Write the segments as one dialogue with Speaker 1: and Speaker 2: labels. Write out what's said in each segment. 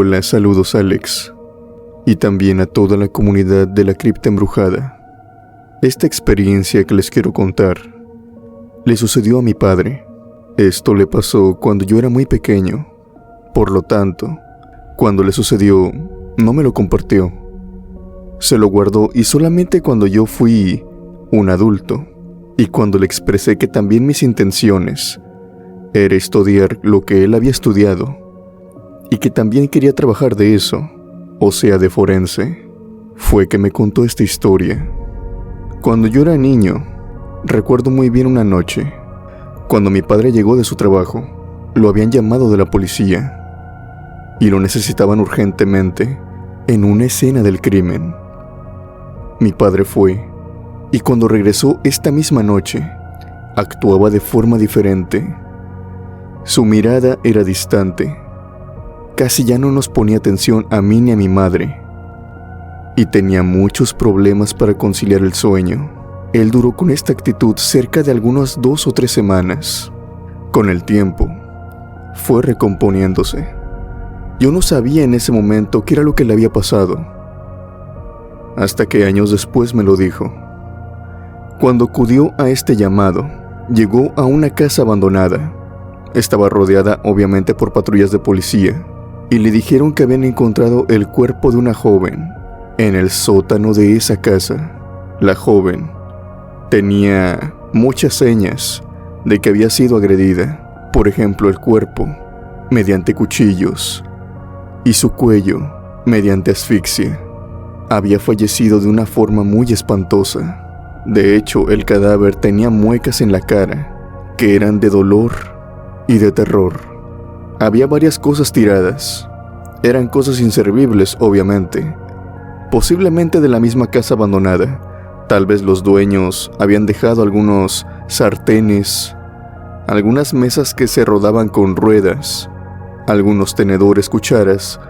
Speaker 1: Hola, saludos Alex, y también a toda la comunidad de la cripta embrujada. Esta experiencia que les quiero contar le sucedió a mi padre. Esto le pasó cuando yo era muy pequeño. Por lo tanto, cuando le sucedió, no me lo compartió. Se lo guardó y solamente cuando yo fui un adulto y cuando le expresé que también mis intenciones era estudiar lo que él había estudiado y que también quería trabajar de eso, o sea, de forense, fue que me contó esta historia. Cuando yo era niño, recuerdo muy bien una noche, cuando mi padre llegó de su trabajo, lo habían llamado de la policía y lo necesitaban urgentemente en una escena del crimen. Mi padre fue, y cuando regresó esta misma noche, actuaba de forma diferente. Su mirada era distante. Casi ya no nos ponía atención a mí ni a mi madre. Y tenía muchos problemas para conciliar el sueño. Él duró con esta actitud cerca de algunas 2 o 3 semanas. Con el tiempo, fue recomponiéndose. Yo no sabía en ese momento qué era lo que le había pasado, hasta que años después me lo dijo. Cuando acudió a este llamado, llegó a una casa abandonada. Estaba rodeada obviamente por patrullas de policía, y le dijeron que habían encontrado el cuerpo de una joven en el sótano de esa casa. La joven tenía muchas señas de que había sido agredida. Por ejemplo, el cuerpo mediante cuchillos y su cuello mediante asfixia. Había fallecido de una forma muy espantosa. De hecho, el cadáver tenía muecas en la cara que eran de dolor y de terror. Había varias cosas tiradas. Eran cosas inservibles, obviamente. Posiblemente de la misma casa abandonada. Tal vez los dueños habían dejado algunos sartenes, algunas mesas que se rodaban con ruedas, algunos tenedores, cucharas.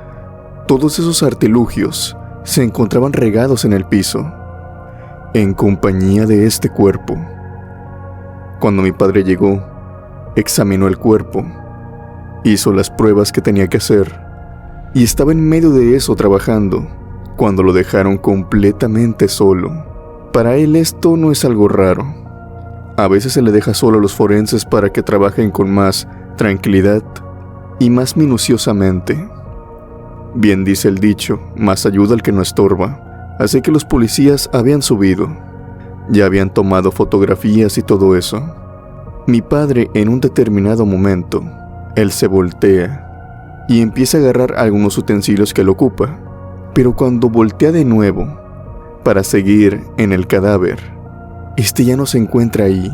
Speaker 1: Todos esos artilugios se encontraban regados en el piso, en compañía de este cuerpo. Cuando mi padre llegó, examinó el cuerpo, hizo las pruebas que tenía que hacer, y estaba en medio de eso trabajando, cuando lo dejaron completamente solo. Para él esto no es algo raro. A veces se le deja solo a los forenses para que trabajen con más tranquilidad y más minuciosamente. Bien dice el dicho, más ayuda al que no estorba. Así que los policías habían subido. Ya habían tomado fotografías y todo eso. Mi padre, en un determinado momento, él se voltea y empieza a agarrar algunos utensilios que lo ocupa. Pero cuando voltea de nuevo para seguir en el cadáver, este ya no se encuentra ahí.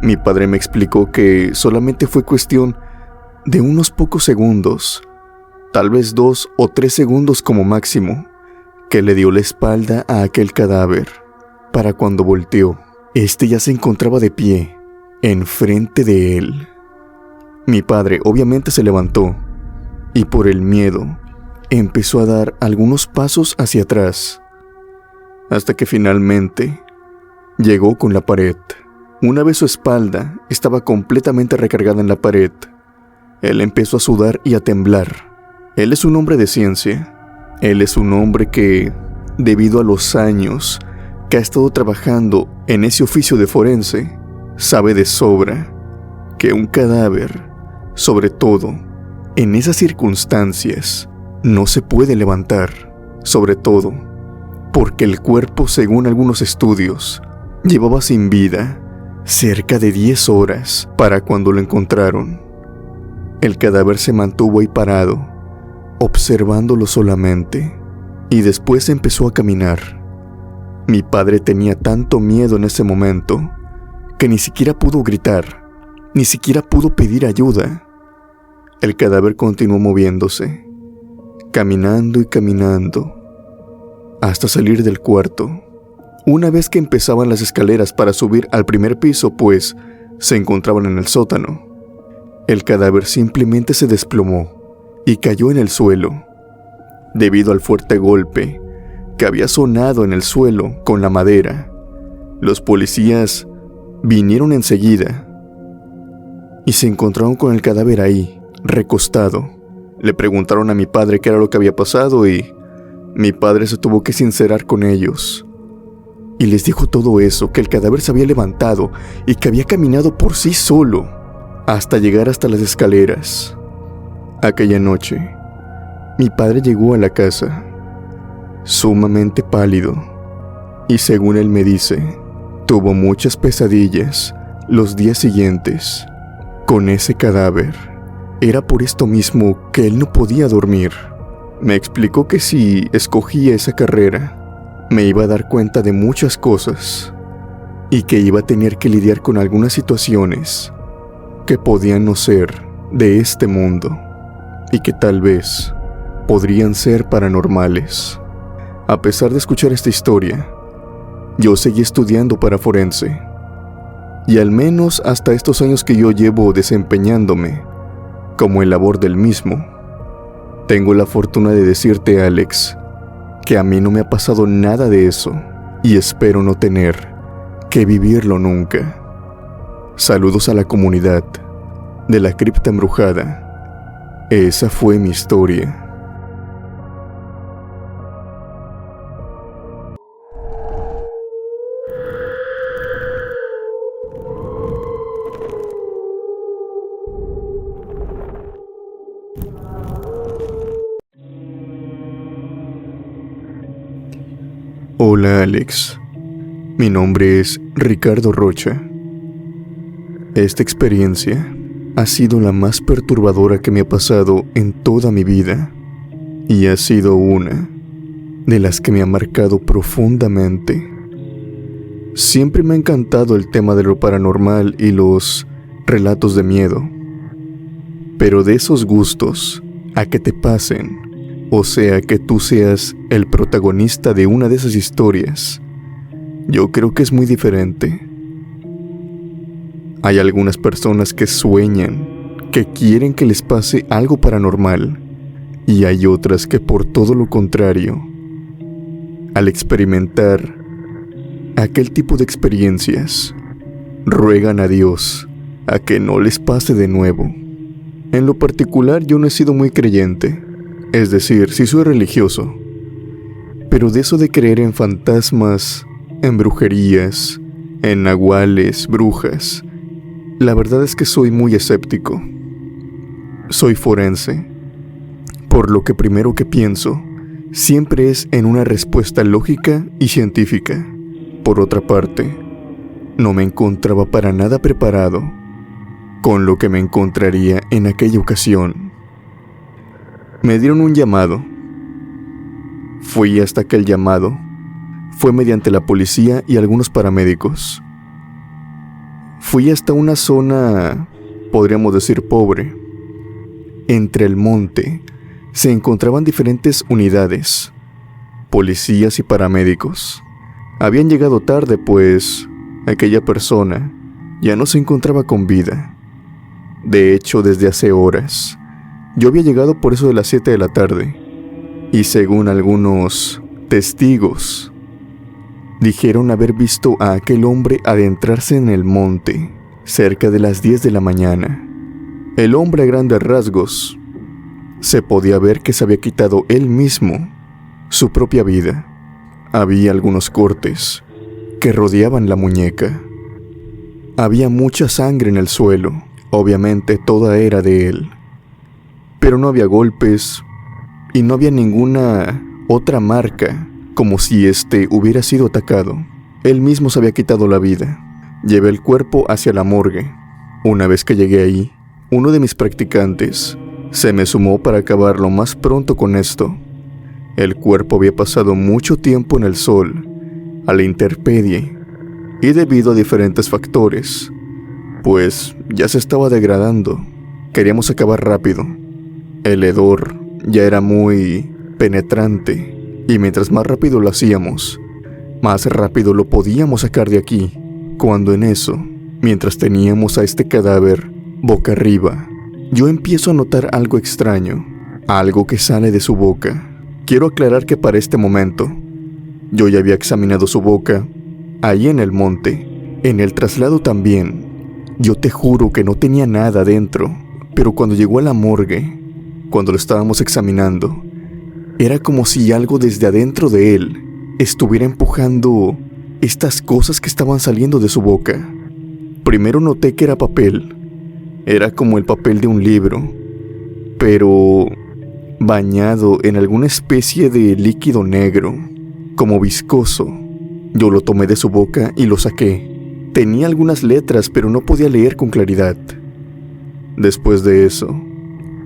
Speaker 1: Mi padre me explicó que solamente fue cuestión de unos pocos segundos, tal vez 2 o 3 segundos como máximo, que le dio la espalda a aquel cadáver. Para cuando volteó, este ya se encontraba de pie, enfrente de él. Mi padre obviamente se levantó, y por el miedo, empezó a dar algunos pasos hacia atrás, hasta que finalmente llegó con la pared. Una vez su espalda estaba completamente recargada en la pared, él empezó a sudar y a temblar. Él es un hombre de ciencia. Él es un hombre que, debido a los años que ha estado trabajando en ese oficio de forense, sabe de sobra que un cadáver, sobre todo en esas circunstancias, no se puede levantar, sobre todo porque el cuerpo, según algunos estudios, llevaba sin vida cerca de 10 horas para cuando lo encontraron. El cadáver se mantuvo ahí parado, observándolo solamente, y después empezó a caminar. Mi padre tenía tanto miedo en ese momento que ni siquiera pudo gritar, ni siquiera pudo pedir ayuda. El cadáver continuó moviéndose, caminando y caminando, hasta salir del cuarto. Una vez que empezaban las escaleras para subir al primer piso, pues se encontraban en el sótano, el cadáver simplemente se desplomó y cayó en el suelo, debido al fuerte golpe que había sonado en el suelo con la madera. Los policías vinieron enseguida y se encontraron con el cadáver ahí, recostado, Le preguntaron a mi padre qué era lo que había pasado y mi padre se tuvo que sincerar con ellos. Y les dijo todo eso, que el cadáver se había levantado y que había caminado por sí solo hasta llegar hasta las escaleras. Aquella noche, mi padre llegó a la casa, sumamente pálido, y según él me dice, tuvo muchas pesadillas los días siguientes con ese cadáver. Era por esto mismo que él no podía dormir. Me explicó que si escogía esa carrera, me iba a dar cuenta de muchas cosas y que iba a tener que lidiar con algunas situaciones que podían no ser de este mundo y que tal vez podrían ser paranormales. A pesar de escuchar esta historia, yo seguí estudiando para forense y al menos hasta estos años que yo llevo desempeñándome como en labor del mismo, tengo la fortuna de decirte, Alex, que a mí no me ha pasado nada de eso y espero no tener que vivirlo nunca. Saludos a la comunidad de la cripta embrujada. Esa fue mi historia. Hola Alex, mi nombre es Ricardo Rocha. Esta experiencia ha sido la más perturbadora que me ha pasado en toda mi vida y ha sido una de las que me ha marcado profundamente. Siempre me ha encantado el tema de lo paranormal y los relatos de miedo, pero de esos gustos a que te pasen, o sea, que tú seas el protagonista de una de esas historias, yo creo que es muy diferente. Hay algunas personas que sueñan, que quieren que les pase algo paranormal, y hay otras que por todo lo contrario, al experimentar aquel tipo de experiencias, ruegan a Dios a que no les pase de nuevo. En lo particular, yo no he sido muy creyente. Es decir, sí soy religioso, pero de eso de creer en fantasmas, en brujerías, en nahuales, brujas, la verdad es que soy muy escéptico. Soy forense, por lo que primero que pienso siempre es en una respuesta lógica y científica. Por otra parte, no me encontraba para nada preparado con lo que me encontraría en aquella ocasión. Me dieron un llamado. Fui hasta aquel llamado. Fue mediante la policía y algunos paramédicos. Fui hasta una zona, podríamos decir, pobre. Entre el monte se encontraban diferentes unidades, policías y paramédicos. Habían llegado tarde, pues aquella persona ya no se encontraba con vida. De hecho, desde hace horas. Yo había llegado por eso de las 7 de la tarde, y según algunos testigos, dijeron haber visto a aquel hombre adentrarse en el monte cerca de las 10 de la mañana. El hombre a grandes rasgos se podía ver que se había quitado él mismo su propia vida. Había algunos cortes que rodeaban la muñeca. Había mucha sangre en el suelo, obviamente toda era de él. Pero no había golpes y no había ninguna otra marca, como si hubiera sido atacado. Él mismo se había quitado la vida. Llevé el cuerpo hacia la morgue. Una vez que llegué ahí, uno de mis practicantes se me sumó para acabar lo más pronto con esto. El cuerpo había pasado mucho tiempo en el sol, a la intemperie, y debido a diferentes factores, pues ya se estaba degradando. Queríamos acabar rápido. El hedor ya era muy penetrante, y mientras más rápido lo hacíamos, más rápido lo podíamos sacar de aquí. Cuando en eso, mientras teníamos a este cadáver boca arriba, yo empiezo a notar algo extraño, algo que sale de su boca. Quiero aclarar que para este momento, yo ya había examinado su boca, ahí en el monte, en el traslado también. Yo te juro que no tenía nada dentro, pero cuando llegó a la morgue, cuando lo estábamos examinando, era como si algo desde adentro de él estuviera empujando estas cosas que estaban saliendo de su boca. Primero noté que era papel. Era como el papel de un libro, pero bañado en alguna especie de líquido negro, como viscoso. Yo lo tomé de su boca y lo saqué. Tenía algunas letras, pero no podía leer con claridad. Después de eso,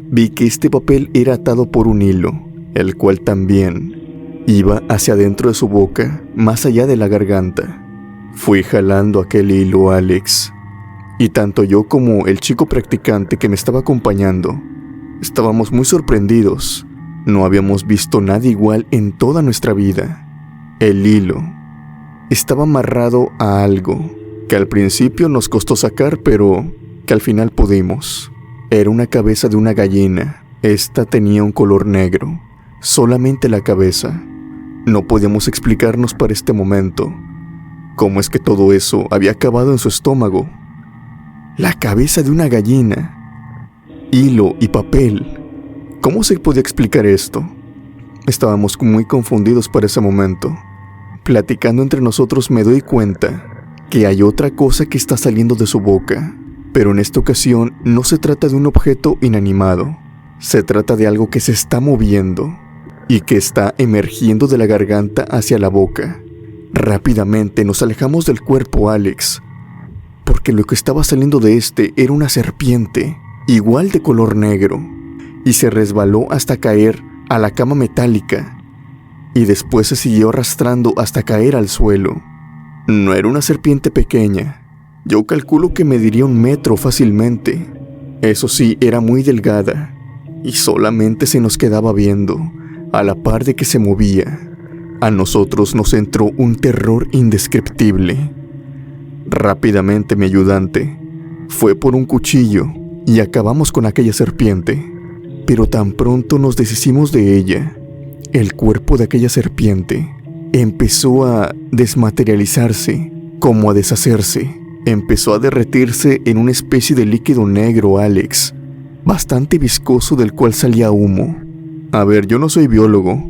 Speaker 1: vi que este papel era atado por un hilo, el cual también iba hacia adentro de su boca, más allá de la garganta. Fui jalando aquel hilo, Alex, y tanto yo como el chico practicante que me estaba acompañando estábamos muy sorprendidos. No habíamos visto nada igual en toda nuestra vida. El hilo estaba amarrado a algo que al principio nos costó sacar, pero que al final pudimos. Era una cabeza de una gallina. Esta tenía un color negro, solamente la cabeza. No podíamos explicarnos para este momento cómo es que todo eso había acabado en su estómago. La cabeza de una gallina, hilo y papel. ¿Cómo se podía explicar esto? Estábamos muy confundidos para ese momento. Platicando entre nosotros me doy cuenta que hay otra cosa que está saliendo de su boca, pero en esta ocasión no se trata de un objeto inanimado. Se trata de algo que se está moviendo y que está emergiendo de la garganta hacia la boca. Rápidamente nos alejamos del cuerpo, Alex, porque lo que estaba saliendo de este era una serpiente, igual de color negro, y se resbaló hasta caer a la cama metálica, y después se siguió arrastrando hasta caer al suelo. No era una serpiente pequeña. Yo calculo que mediría 1 metro fácilmente. Eso sí, era muy delgada, y solamente se nos quedaba viendo, a la par de que se movía. A nosotros nos entró un terror indescriptible. Rápidamente mi ayudante fue por un cuchillo y acabamos con aquella serpiente. Pero tan pronto nos deshicimos de ella, el cuerpo de aquella serpiente empezó a desmaterializarse, como a deshacerse. Empezó a derretirse en una especie de líquido negro, Alex, bastante viscoso, del cual salía humo. A ver, yo no soy biólogo,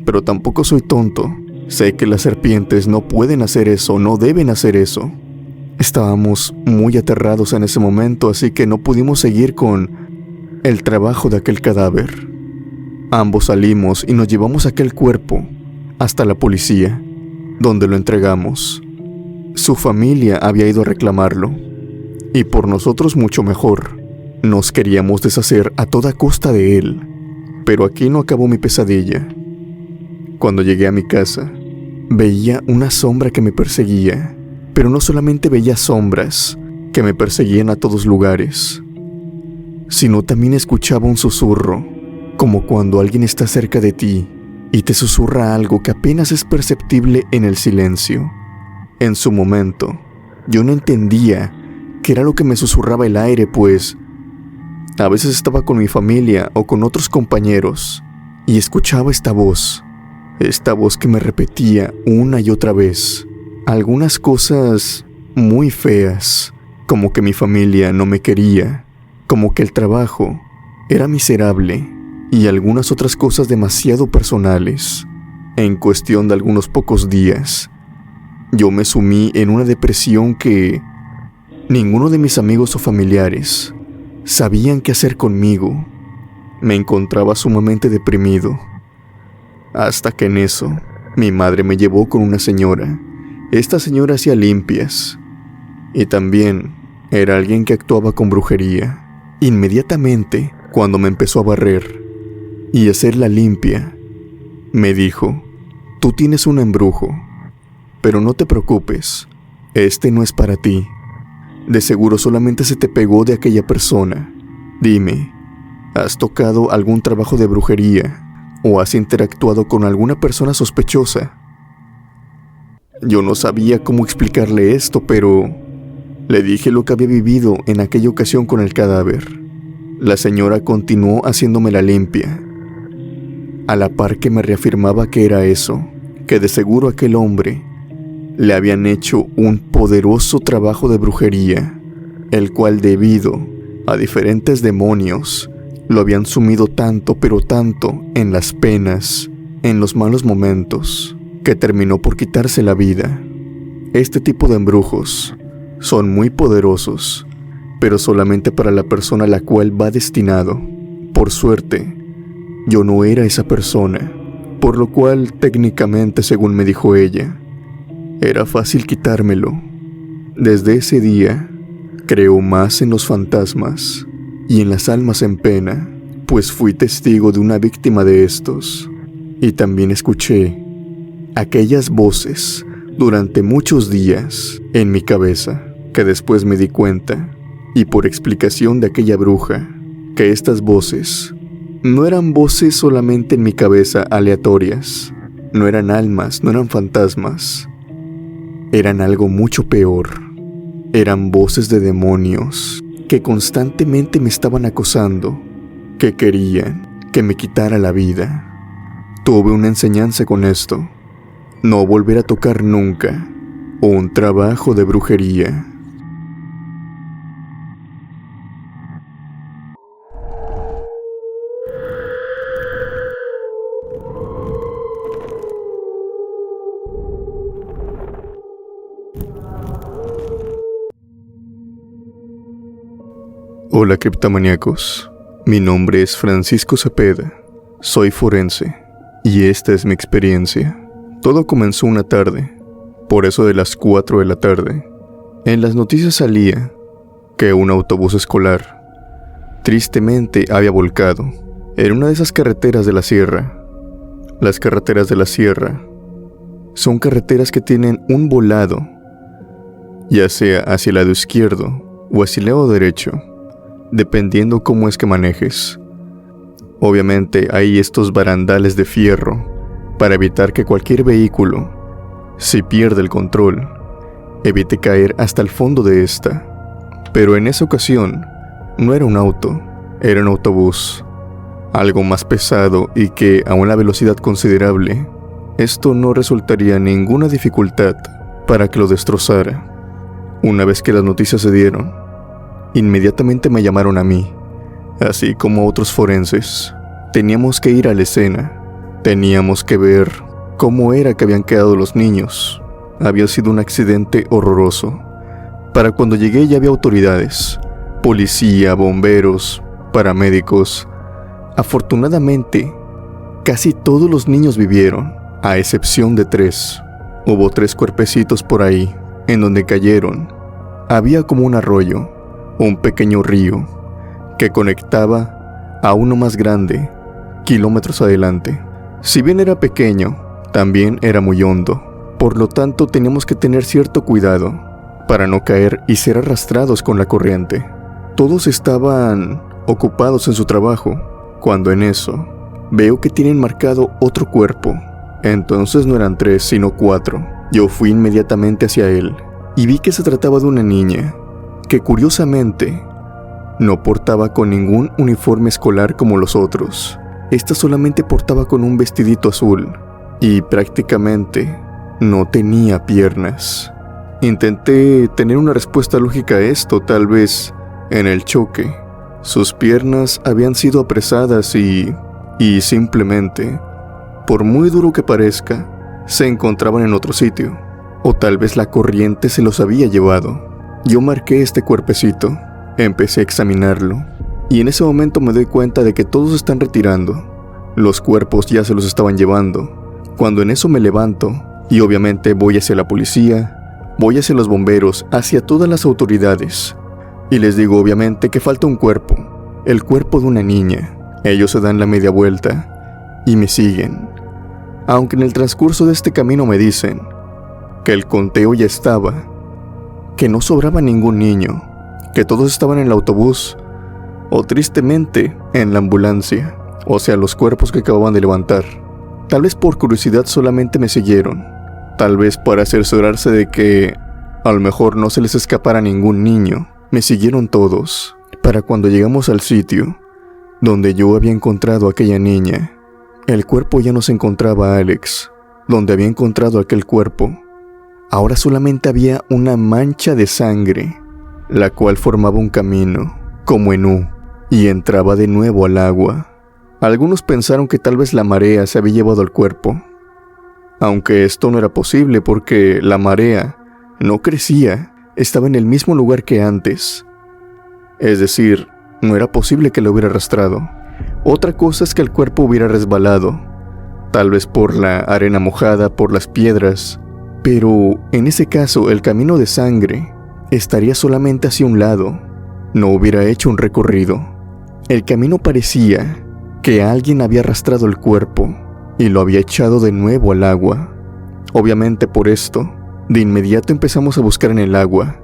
Speaker 1: pero tampoco soy tonto. Sé que las serpientes no pueden hacer eso, no deben hacer eso. Estábamos muy aterrados en ese momento, así que no pudimos seguir con el trabajo de aquel cadáver. Ambos salimos y nos llevamos aquel cuerpo hasta la policía, donde lo entregamos. Su familia había ido a reclamarlo, y por nosotros mucho mejor. Nos queríamos deshacer a toda costa de él, pero aquí no acabó mi pesadilla. Cuando llegué a mi casa, veía una sombra que me perseguía, pero no solamente veía sombras que me perseguían a todos lugares, sino también escuchaba un susurro, como cuando alguien está cerca de ti y te susurra algo que apenas es perceptible en el silencio. En su momento, yo no entendía qué era lo que me susurraba el aire, pues a veces estaba con mi familia o con otros compañeros y escuchaba esta voz que me repetía una y otra vez algunas cosas muy feas, como que mi familia no me quería, como que el trabajo era miserable y algunas otras cosas demasiado personales. En cuestión de algunos pocos días, yo me sumí en una depresión que ninguno de mis amigos o familiares sabían qué hacer conmigo. Me encontraba sumamente deprimido, hasta que en eso mi madre me llevó con una señora. Esta señora hacía limpias y también era alguien que actuaba con brujería. Inmediatamente, cuando me empezó a barrer y hacer la limpia, me dijo: tú tienes un embrujo, pero no te preocupes, este no es para ti. De seguro solamente se te pegó de aquella persona. Dime, ¿has tocado algún trabajo de brujería o has interactuado con alguna persona sospechosa? Yo no sabía cómo explicarle esto, pero le dije lo que había vivido en aquella ocasión con el cadáver. La señora continuó haciéndome la limpia, a la par que me reafirmaba que era eso, que de seguro aquel hombre le habían hecho un poderoso trabajo de brujería, el cual, debido a diferentes demonios lo habían sumido tanto, pero tanto, en las penas, en los malos momentos, que terminó por quitarse la vida. Este tipo de embrujos son muy poderosos, pero solamente para la persona a la cual va destinado. Por suerte, yo no era esa persona, por lo cual, técnicamente, según me dijo ella, era fácil quitármelo. Desde ese día, creo más en los fantasmas y en las almas en pena, pues fui testigo de una víctima de estos, y también escuché aquellas voces durante muchos días en mi cabeza, que después me di cuenta, y por explicación de aquella bruja, que estas voces no eran voces solamente en mi cabeza aleatorias, no eran almas, no eran fantasmas, eran algo mucho peor. Eran voces de demonios que constantemente me estaban acosando, que querían que me quitara la vida. Tuve una enseñanza con esto: no volver a tocar nunca un trabajo de brujería. Hola criptomaníacos, mi nombre es Francisco Cepeda, soy forense y esta es mi experiencia. Todo comenzó una tarde, por eso de las 4 de la tarde. En las noticias salía que un autobús escolar tristemente había volcado en una de esas carreteras de la sierra. Las carreteras de la sierra son carreteras que tienen un volado, ya sea hacia el lado izquierdo o hacia el lado derecho, dependiendo cómo es que manejes. Obviamente hay estos barandales de fierro para evitar que cualquier vehículo, si pierde el control, evite caer hasta el fondo de esta. Pero en esa ocasión no era un auto, era un autobús, algo más pesado y que a una velocidad considerable. Esto no resultaría ninguna dificultad para que lo destrozara. Una vez que las noticias se dieron, inmediatamente me llamaron a mí, así como a otros forenses. Teníamos que ir a la escena, teníamos que ver cómo era que habían quedado los niños. Había sido un accidente horroroso. Para cuando llegué ya había autoridades, policía, bomberos, paramédicos. Afortunadamente, casi todos los niños vivieron, a excepción de 3. Hubo 3 cuerpecitos por ahí, en donde cayeron. Había como un arroyo, un pequeño río, que conectaba a uno más grande, kilómetros adelante. Si bien era pequeño, también era muy hondo, por lo tanto teníamos que tener cierto cuidado para no caer y ser arrastrados con la corriente. Todos estaban ocupados en su trabajo, cuando en eso veo que tienen marcado otro cuerpo. Entonces no eran 3, sino 4. Yo fui inmediatamente hacia él y vi que se trataba de una niña, que curiosamente no portaba con ningún uniforme escolar como los otros. Esta solamente portaba con un vestidito azul y prácticamente no tenía piernas. Intenté tener una respuesta lógica a esto, tal vez en el choque sus piernas habían sido apresadas y simplemente, por muy duro que parezca, se encontraban en otro sitio, o tal vez la corriente se los había llevado. Yo marqué este cuerpecito, empecé a examinarlo, y en ese momento me doy cuenta de que todos se están retirando. Los cuerpos ya se los estaban llevando. Cuando en eso me levanto, y obviamente voy hacia la policía, voy hacia los bomberos, hacia todas las autoridades, y les digo obviamente que falta un cuerpo, el cuerpo de una niña. Ellos se dan la media vuelta, y me siguen. Aunque en el transcurso de este camino me dicen que el conteo ya estaba, que no sobraba ningún niño, que todos estaban en el autobús, o tristemente en la ambulancia, o sea, los cuerpos que acababan de levantar. Tal vez por curiosidad solamente me siguieron, tal vez para cerciorarse de que a lo mejor no se les escapara ningún niño. Me siguieron todos, para cuando llegamos al sitio donde yo había encontrado a aquella niña. El cuerpo ya no se encontraba, Alex. Donde había encontrado aquel cuerpo, ahora solamente había una mancha de sangre, la cual formaba un camino, como en U. y entraba de nuevo al agua. Algunos pensaron que tal vez la marea se había llevado al cuerpo, aunque esto no era posible porque la marea no crecía, estaba en el mismo lugar que antes. Es decir, no era posible que lo hubiera arrastrado. Otra cosa es que el cuerpo hubiera resbalado, tal vez por la arena mojada, por las piedras, pero en ese caso el camino de sangre estaría solamente hacia un lado, no hubiera hecho un recorrido. El camino parecía que alguien había arrastrado el cuerpo y lo había echado de nuevo al agua. Obviamente por esto, de inmediato empezamos a buscar en el agua,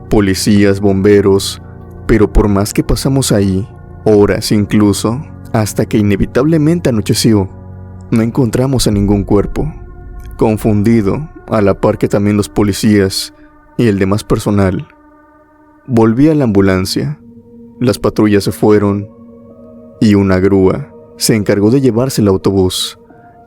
Speaker 1: policías, bomberos, pero por más que pasamos ahí, horas incluso, hasta que inevitablemente anocheció, no encontramos a ningún cuerpo. Confundido, a la par que también los policías y el demás personal, volví a la ambulancia. Las patrullas se fueron y una grúa se encargó de llevarse el autobús,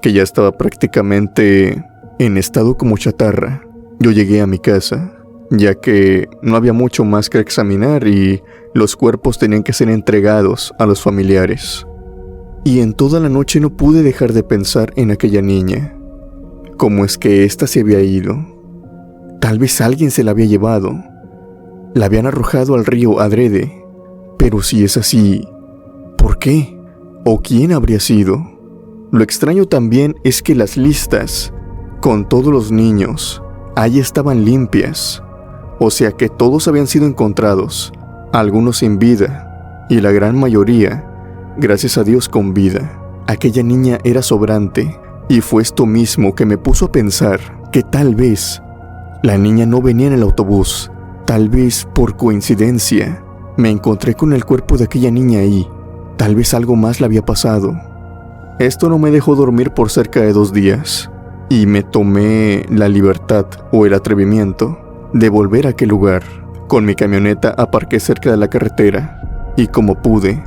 Speaker 1: que ya estaba prácticamente en estado como chatarra. Yo llegué a mi casa, ya que no había mucho más que examinar y los cuerpos tenían que ser entregados a los familiares. Y en toda la noche no pude dejar de pensar en aquella niña. ¿Cómo es que ésta se había ido? Tal vez alguien se la había llevado. La habían arrojado al río adrede. Pero si es así, ¿por qué? ¿O quién habría sido? Lo extraño también es que las listas con todos los niños ahí estaban limpias. O sea que todos habían sido encontrados, algunos sin vida, y la gran mayoría, gracias a Dios, con vida. Aquella niña era sobrante, y fue esto mismo que me puso a pensar que tal vez la niña no venía en el autobús. Tal vez por coincidencia me encontré con el cuerpo de aquella niña ahí. Tal vez algo más le había pasado. Esto no me dejó dormir por cerca de 2 días, y me tomé la libertad o el atrevimiento de volver a aquel lugar. Con mi camioneta aparqué cerca de la carretera, y como pude,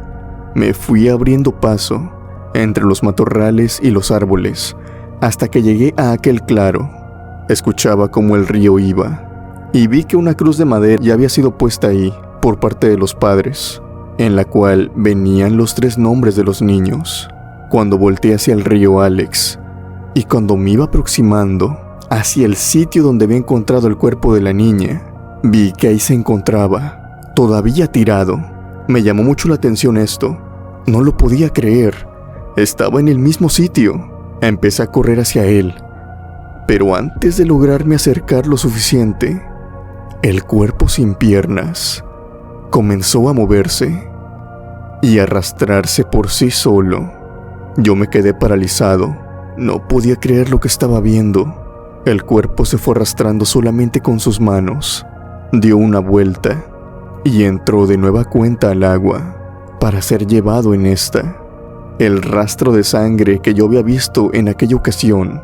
Speaker 1: me fui abriendo paso entre los matorrales y los árboles, hasta que llegué a aquel claro. Escuchaba cómo el río iba, y vi que una cruz de madera ya había sido puesta ahí por parte de los padres, en la cual venían los 3 nombres de los niños. Cuando volteé hacia el río Alex, y cuando me iba aproximando hacia el sitio donde había encontrado el cuerpo de la niña, vi que ahí se encontraba, todavía tirado. Me llamó mucho la atención esto. No lo podía creer. Estaba en el mismo sitio. Empecé a correr hacia él, pero antes de lograrme acercar lo suficiente, el cuerpo sin piernas comenzó a moverse y a arrastrarse por sí solo. Yo me quedé paralizado. No podía creer lo que estaba viendo. El cuerpo se fue arrastrando solamente con sus manos. Dio una vuelta y entró de nueva cuenta al agua para ser llevado en esta. El rastro de sangre que yo había visto en aquella ocasión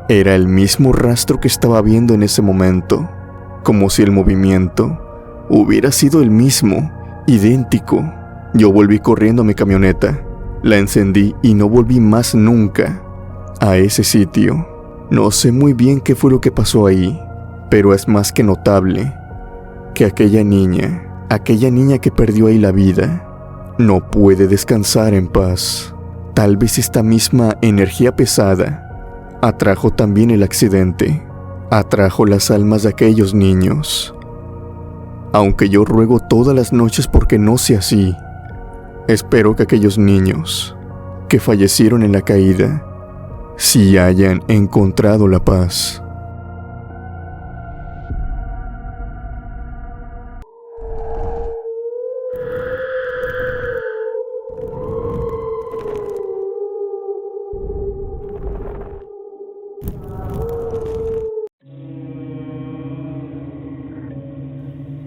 Speaker 1: era el mismo rastro que estaba viendo en ese momento, como si el movimiento hubiera sido el mismo, idéntico. Yo volví corriendo a mi camioneta, la encendí y no volví más nunca a ese sitio. No sé muy bien qué fue lo que pasó ahí, pero es más que notable que aquella niña que perdió ahí la vida, no puede descansar en paz. Tal vez esta misma energía pesada atrajo también el accidente, atrajo las almas de aquellos niños. Aunque yo ruego todas las noches porque no sea así, espero que aquellos niños que fallecieron en la caída sí hayan encontrado la paz.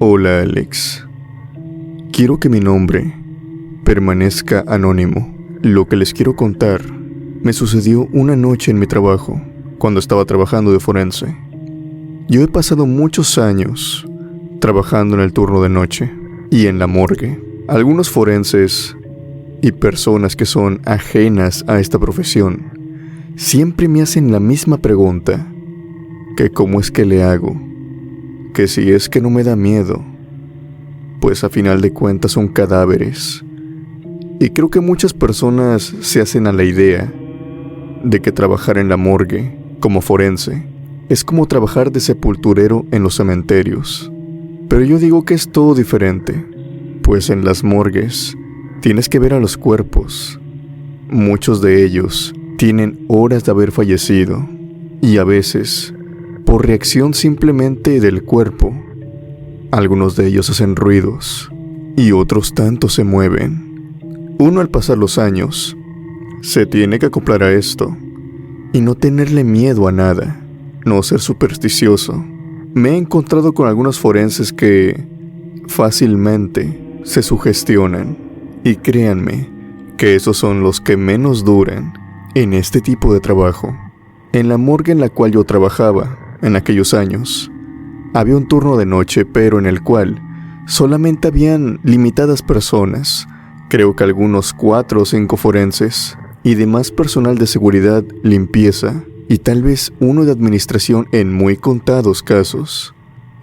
Speaker 1: Hola Alex, quiero que mi nombre permanezca anónimo. Lo que les quiero contar me sucedió una noche en mi trabajo, cuando estaba trabajando de forense. Yo he pasado muchos años trabajando en el turno de noche y en la morgue. Algunos forenses y personas que son ajenas a esta profesión siempre me hacen la misma pregunta, que cómo es que le hago, que si es que no me da miedo, pues a final de cuentas son cadáveres Y creo que muchas personas se hacen a la idea de que trabajar en la morgue como forense es como trabajar de sepulturero en los cementerios. Pero yo digo que es todo diferente, pues en las morgues tienes que ver a los cuerpos. Muchos de ellos tienen horas de haber fallecido y a veces, por reacción simplemente del cuerpo, algunos de ellos hacen ruidos y otros tantos se mueven. Uno al pasar los años se tiene que acoplar a esto y no tenerle miedo a nada, no ser supersticioso. Me he encontrado con algunos forenses que fácilmente se sugestionan y créanme que esos son los que menos duran en este tipo de trabajo. En la morgue en la cual yo trabajaba en aquellos años, había un turno de noche, pero en el cual solamente habían limitadas personas, creo que algunos 4 o 5 forenses, y demás personal de seguridad, limpieza, y tal vez uno de administración en muy contados casos.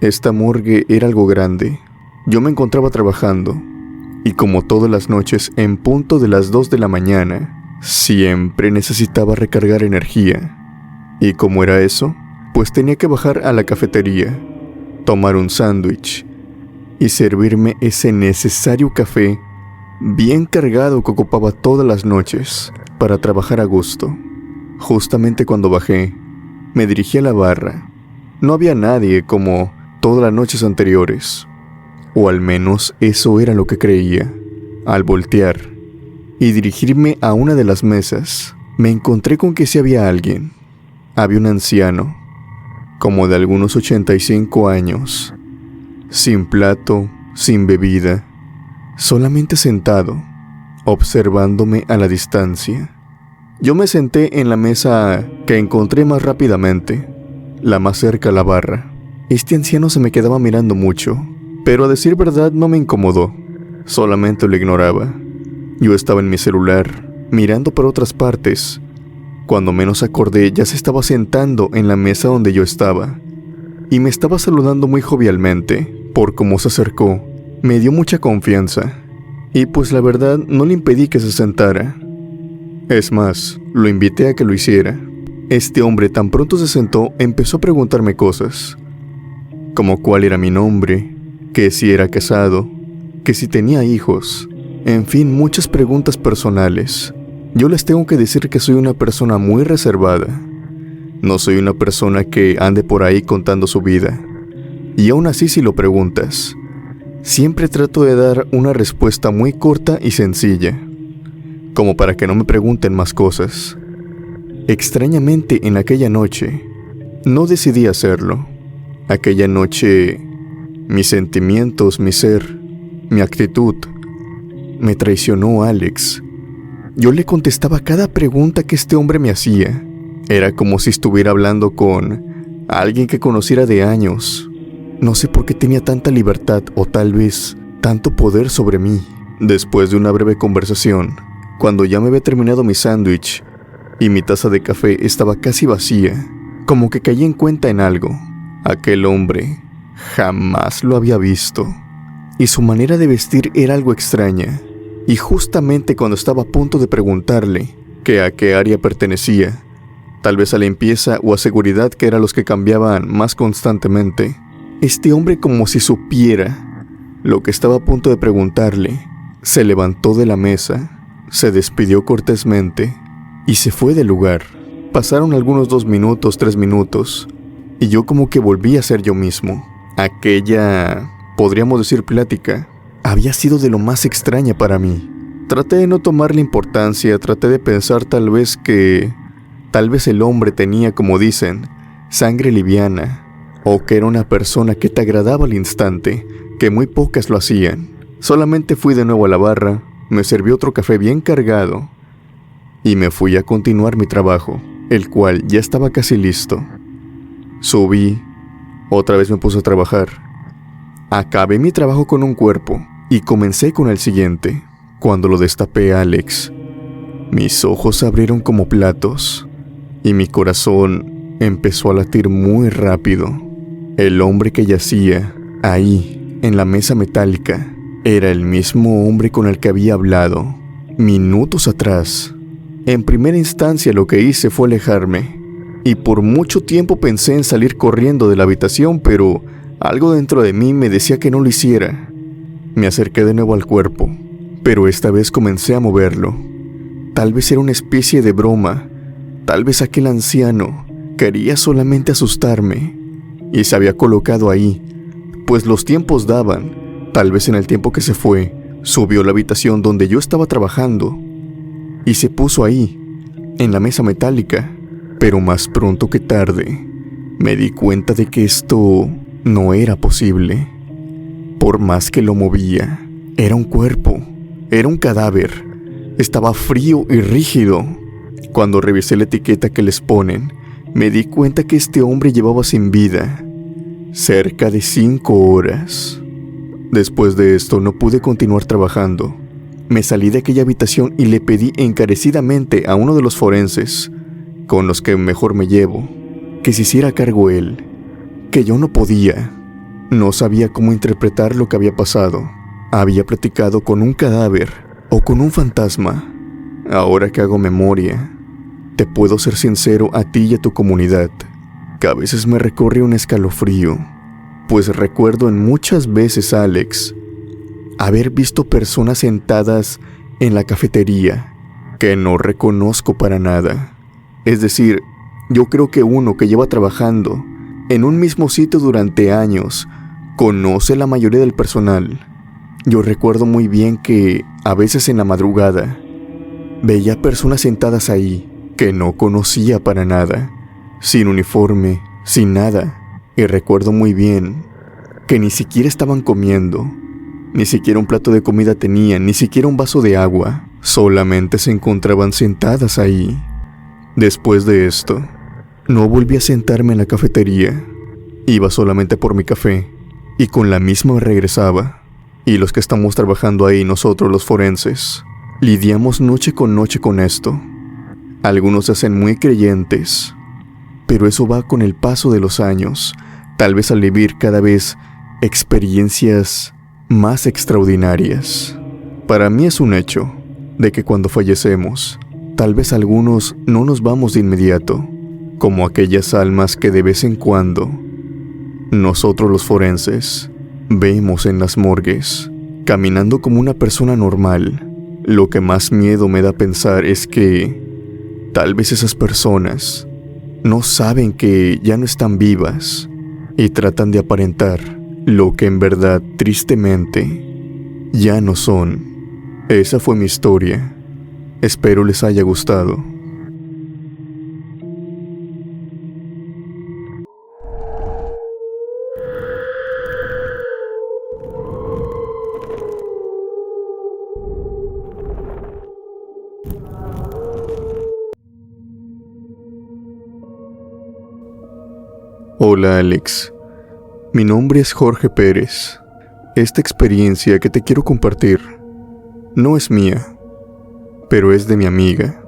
Speaker 1: Esta morgue era algo grande. Yo me encontraba trabajando, y como todas las noches, en punto de las 2 de la mañana, siempre necesitaba recargar energía. ¿Y cómo era eso? Pues tenía que bajar a la cafetería, tomar un sándwich y servirme ese necesario café bien cargado que ocupaba todas las noches para trabajar a gusto. Justamente cuando bajé, me dirigí a la barra. No había nadie como todas las noches anteriores, o al menos eso era lo que creía. Al voltear y dirigirme a una de las mesas, me encontré con que sí había alguien. Había un anciano, como de algunos 85 años, sin plato, sin bebida, solamente sentado, observándome a la distancia. Yo me senté en la mesa que encontré más rápidamente, la más cerca a la barra. Este anciano se me quedaba mirando mucho, pero a decir verdad no me incomodó, solamente lo ignoraba. Yo estaba en mi celular, mirando por otras partes. Cuando menos acordé, ya se estaba sentando en la mesa donde yo estaba, y me estaba saludando muy jovialmente. Por cómo se acercó, me dio mucha confianza, y pues la verdad no le impedí que se sentara. Es más, lo invité a que lo hiciera. Este hombre tan pronto se sentó, empezó a preguntarme cosas, como cuál era mi nombre, que si era casado, que si tenía hijos, en fin, muchas preguntas personales. Yo les tengo que decir que soy una persona muy reservada. No soy una persona que ande por ahí contando su vida. Y aún así, si lo preguntas, siempre trato de dar una respuesta muy corta y sencilla, como para que no me pregunten más cosas. Extrañamente, en aquella noche, no decidí hacerlo. Aquella noche, mis sentimientos, mi ser, mi actitud, me traicionó Alex. Yo le contestaba cada pregunta que este hombre me hacía. Era como si estuviera hablando con alguien que conociera de años. No sé por qué tenía tanta libertad o tal vez tanto poder sobre mí. Después de una breve conversación, cuando ya me había terminado mi sándwich y mi taza de café estaba casi vacía, como que caí en cuenta en algo. Aquel hombre jamás lo había visto, y su manera de vestir era algo extraña. Y justamente cuando estaba a punto de preguntarle que a qué área pertenecía, tal vez a limpieza o a seguridad, que eran los que cambiaban más constantemente, este hombre, como si supiera lo que estaba a punto de preguntarle, se levantó de la mesa, se despidió cortésmente y se fue del lugar. Pasaron algunos 2 minutos, 3 minutos, y yo como que volví a ser yo mismo. Aquella, podríamos decir, plática había sido de lo más extraña para mí. Traté de no tomarle importancia, traté de pensar tal vez el hombre tenía, como dicen, sangre liviana, o que era una persona que te agradaba al instante, que muy pocas lo hacían. Solamente fui de nuevo a la barra, me serví otro café bien cargado, y me fui a continuar mi trabajo, el cual ya estaba casi listo. Subí, otra vez me puse a trabajar. Acabé mi trabajo con un cuerpo y comencé con el siguiente. Cuando lo destapé, Alex, mis ojos se abrieron como platos y mi corazón empezó a latir muy rápido. El hombre que yacía ahí, en la mesa metálica, era el mismo hombre con el que había hablado minutos atrás. En primera instancia lo que hice fue alejarme, y por mucho tiempo pensé en salir corriendo de la habitación, pero algo dentro de mí me decía que no lo hiciera. Me acerqué de nuevo al cuerpo, pero esta vez comencé a moverlo. Tal vez era una especie de broma, tal vez aquel anciano quería solamente asustarme, y se había colocado ahí, pues los tiempos daban. Tal vez en el tiempo que se fue, subió a la habitación donde yo estaba trabajando, y se puso ahí, en la mesa metálica, pero más pronto que tarde, me di cuenta de que esto no era posible. Por más que lo movía, era un cuerpo, era un cadáver, estaba frío y rígido. Cuando revisé la etiqueta que les ponen, me di cuenta que este hombre llevaba sin vida cerca de 5 horas. Después de esto no pude continuar trabajando. Me salí de aquella habitación y le pedí encarecidamente a uno de los forenses, con los que mejor me llevo, que se hiciera cargo él, que yo no podía. No sabía cómo interpretar lo que había pasado. Había platicado con un cadáver o con un fantasma. Ahora que hago memoria, te puedo ser sincero a ti y a tu comunidad, que a veces me recorre un escalofrío, pues recuerdo en muchas veces, Alex, haber visto personas sentadas en la cafetería que no reconozco para nada. Es decir, yo creo que uno que lleva trabajando en un mismo sitio durante años conoce la mayoría del personal. Yo recuerdo muy bien que a veces en la madrugada veía personas sentadas ahí que no conocía para nada, sin uniforme, sin nada. Y recuerdo muy bien que ni siquiera estaban comiendo, ni siquiera un plato de comida tenían, ni siquiera un vaso de agua, solamente se encontraban sentadas ahí. Después de esto, no volví a sentarme en la cafetería. Iba solamente por mi café, y con la misma regresaba. Y los que estamos trabajando ahí, nosotros los forenses, lidiamos noche con esto. Algunos se hacen muy creyentes, pero eso va con el paso de los años, tal vez al vivir cada vez experiencias más extraordinarias. Para mí es un hecho de que cuando fallecemos, tal vez algunos no nos vamos de inmediato, como aquellas almas que de vez en cuando nosotros los forenses vemos en las morgues, caminando como una persona normal. Lo que más miedo me da pensar es que tal vez esas personas no saben que ya no están vivas y tratan de aparentar lo que en verdad, tristemente, ya no son. Esa fue mi historia. Espero les haya gustado. Hola Alex, mi nombre es Jorge Pérez. Esta experiencia que te quiero compartir no es mía, pero es de mi amiga.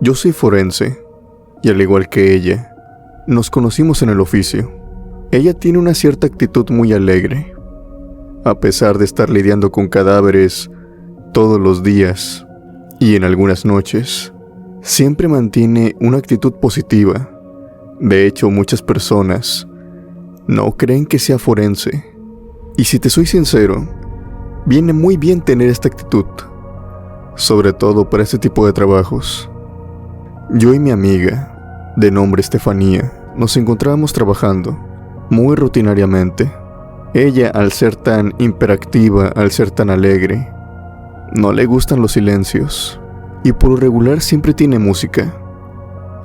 Speaker 1: Yo soy forense, y al igual que ella, nos conocimos en el oficio. Ella tiene una cierta actitud muy alegre, a pesar de estar lidiando con cadáveres todos los días y en algunas noches, siempre mantiene una actitud positiva. De hecho, muchas personas no creen que sea forense. Y si te soy sincero, viene muy bien tener esta actitud, sobre todo para este tipo de trabajos. Yo y mi amiga, de nombre Estefanía, nos encontrábamos trabajando muy rutinariamente. Ella, al ser tan hiperactiva, al ser tan alegre, no le gustan los silencios, y por lo regular siempre tiene música.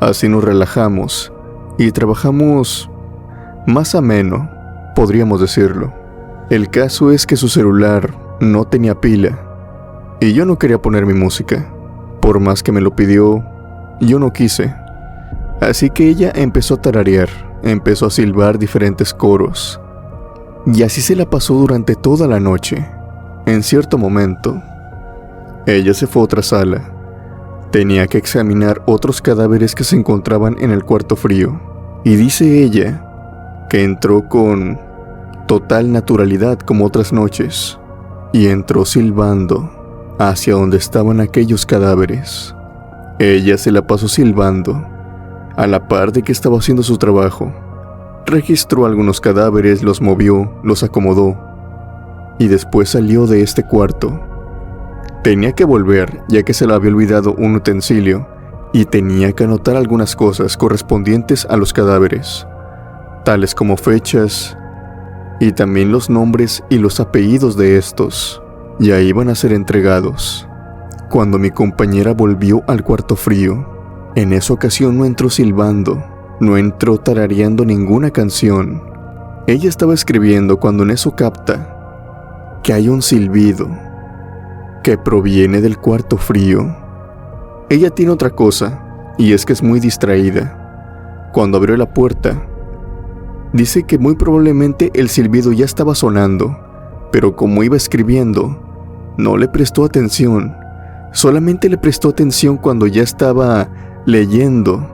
Speaker 1: Así nos relajamos y trabajamos más ameno, podríamos decirlo. El caso es que su celular no tenía pila, y yo no quería poner mi música. Por más que me lo pidió, yo no quise. Así que ella empezó a tararear, empezó a silbar diferentes coros, y así se la pasó durante toda la noche. En cierto momento, ella se fue a otra sala. Tenía que examinar otros cadáveres que se encontraban en el cuarto frío, y dice ella que entró con total naturalidad como otras noches, y entró silbando hacia donde estaban aquellos cadáveres. Ella se la pasó silbando, a la par de que estaba haciendo su trabajo. Registró algunos cadáveres, los movió, los acomodó, y después salió de este cuarto. Tenía que volver, ya que se le había olvidado un utensilio, y tenía que anotar algunas cosas correspondientes a los cadáveres, tales como fechas, y también los nombres y los apellidos de estos. Ya iban a ser entregados. Cuando mi compañera volvió al cuarto frío, en esa ocasión no entró silbando, no entró tarareando ninguna canción. Ella estaba escribiendo cuando en eso capta que hay un silbido que proviene del cuarto frío. Ella tiene otra cosa, y es que es muy distraída. Cuando abrió la puerta, dice que muy probablemente el silbido ya estaba sonando, pero como iba escribiendo, no le prestó atención. Solamente le prestó atención cuando ya estaba leyendo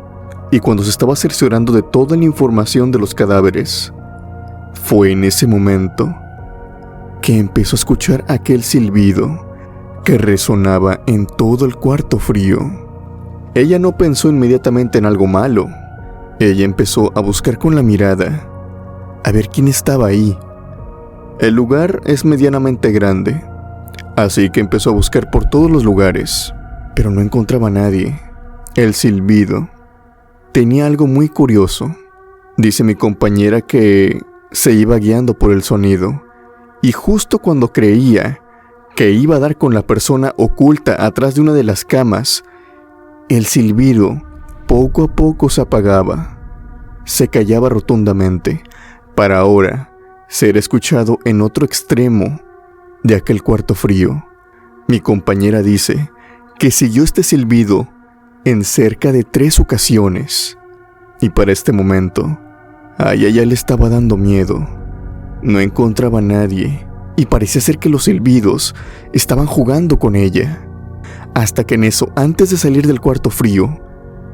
Speaker 1: y cuando se estaba cerciorando de toda la información de los cadáveres. Fue en ese momento que empezó a escuchar aquel silbido que resonaba en todo el cuarto frío. Ella no pensó inmediatamente en algo malo. Ella empezó a buscar con la mirada, a ver quién estaba ahí. El lugar es medianamente grande, así que empezó a buscar por todos los lugares, pero no encontraba a nadie. El silbido tenía algo muy curioso. Dice mi compañera que se iba guiando por el sonido, y justo cuando creía que iba a dar con la persona oculta atrás de una de las camas, el silbido poco a poco se apagaba, se callaba rotundamente, para ahora ser escuchado en otro extremo de aquel cuarto frío. Mi compañera dice que siguió este silbido en cerca de 3 ocasiones, y para este momento a ella ya le estaba dando miedo. No encontraba a nadie, y parecía ser que los silbidos estaban jugando con ella, hasta que en eso, antes de salir del cuarto frío,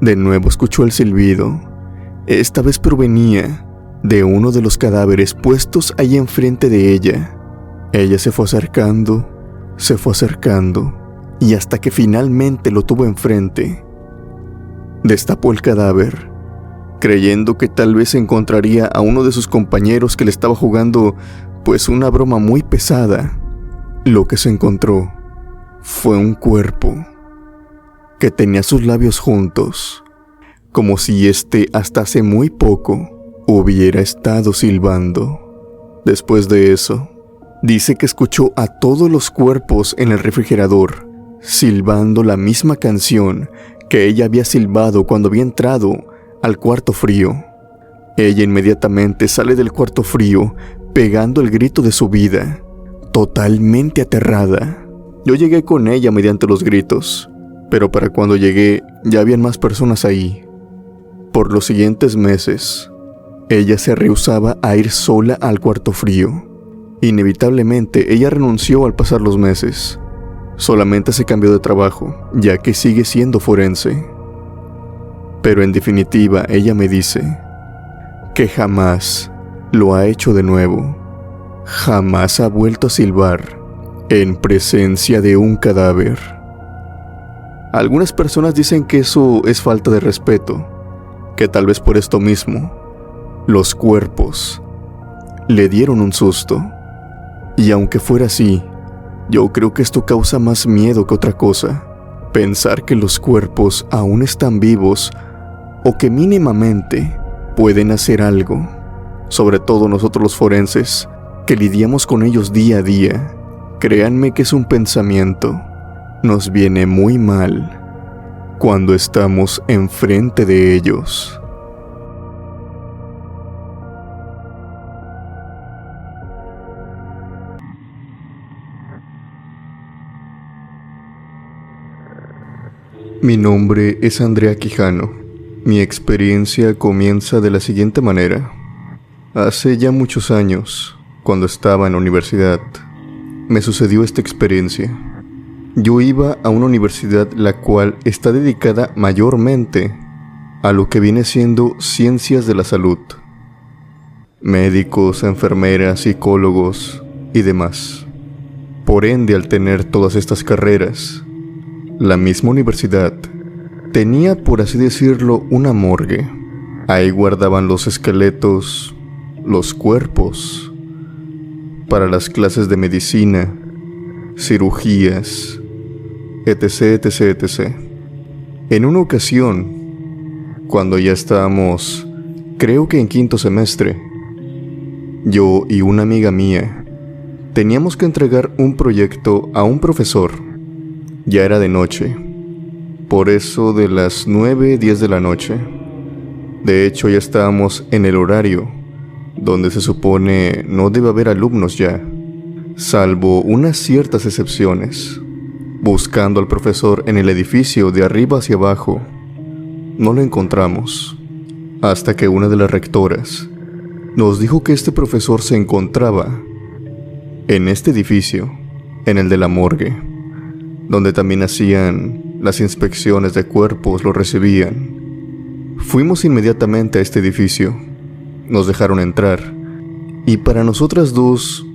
Speaker 1: de nuevo escuchó el silbido. Esta vez provenía de uno de los cadáveres puestos ahí enfrente de ella. Ella se fue acercando, y hasta que finalmente lo tuvo enfrente, destapó el cadáver, creyendo que tal vez encontraría a uno de sus compañeros que le estaba jugando pues una broma muy pesada. Lo que se encontró fue un cuerpo que tenía sus labios juntos, como si éste hasta hace muy poco hubiera estado silbando. Después de eso, dice que escuchó a todos los cuerpos en el refrigerador silbando la misma canción que ella había silbado cuando había entrado al cuarto frío. Ella inmediatamente sale del cuarto frío pegando el grito de su vida, totalmente aterrada. Yo llegué con ella mediante los gritos, pero para cuando llegué ya habían más personas ahí. Por los siguientes meses, ella se rehusaba a ir sola al cuarto frío. Inevitablemente, ella renunció al pasar los meses. Solamente se cambió de trabajo, ya que sigue siendo forense. Pero en definitiva, ella me dice que jamás lo ha hecho de nuevo. Jamás ha vuelto a silbar en presencia de un cadáver. Algunas personas dicen que eso es falta de respeto, que tal vez por esto mismo los cuerpos le dieron un susto. Y aunque fuera así, yo creo que esto causa más miedo que otra cosa. Pensar que los cuerpos aún están vivos o que mínimamente pueden hacer algo. Sobre todo nosotros los forenses, que lidiamos con ellos día a día. Créanme que es un pensamiento. Nos viene muy mal cuando estamos enfrente de ellos. Mi nombre es Andrea Quijano. Mi experiencia comienza de la siguiente manera. Hace ya muchos años, cuando estaba en la universidad, me sucedió esta experiencia. Yo iba a una universidad la cual está dedicada mayormente a lo que viene siendo ciencias de la salud. Médicos, enfermeras, psicólogos y demás. Por ende, al tener todas estas carreras, la misma universidad tenía, por así decirlo, una morgue. Ahí guardaban los esqueletos, los cuerpos, para las clases de medicina, cirugías, etc, etc, etc. En una ocasión, cuando ya estábamos, creo que en quinto semestre, yo y una amiga mía teníamos que entregar un proyecto a un profesor. Ya era de noche, por eso de las 9:10 de la noche. De hecho, ya estábamos en el horario donde se supone no debe haber alumnos ya, salvo unas ciertas excepciones. Buscando al profesor en el edificio de arriba hacia abajo, no lo encontramos, hasta que una de las rectoras nos dijo que este profesor se encontraba en este edificio, en el de la morgue, donde también hacían las inspecciones de cuerpos, lo recibían. Fuimos inmediatamente a este edificio, nos dejaron entrar, y para nosotras dos,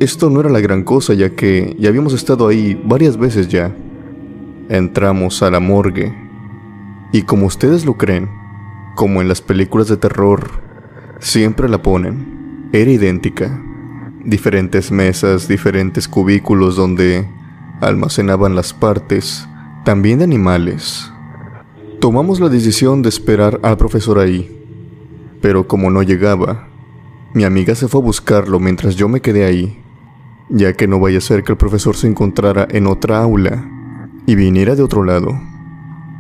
Speaker 1: esto no era la gran cosa, ya que ya habíamos estado ahí varias veces ya. Entramos a la morgue, y como ustedes lo creen, como en las películas de terror, siempre la ponen, era idéntica. Diferentes mesas, diferentes cubículos donde almacenaban las partes, también de animales. Tomamos la decisión de esperar al profesor ahí, pero como no llegaba, mi amiga se fue a buscarlo mientras yo me quedé ahí, ya que no vaya a ser que el profesor se encontrara en otra aula y viniera de otro lado.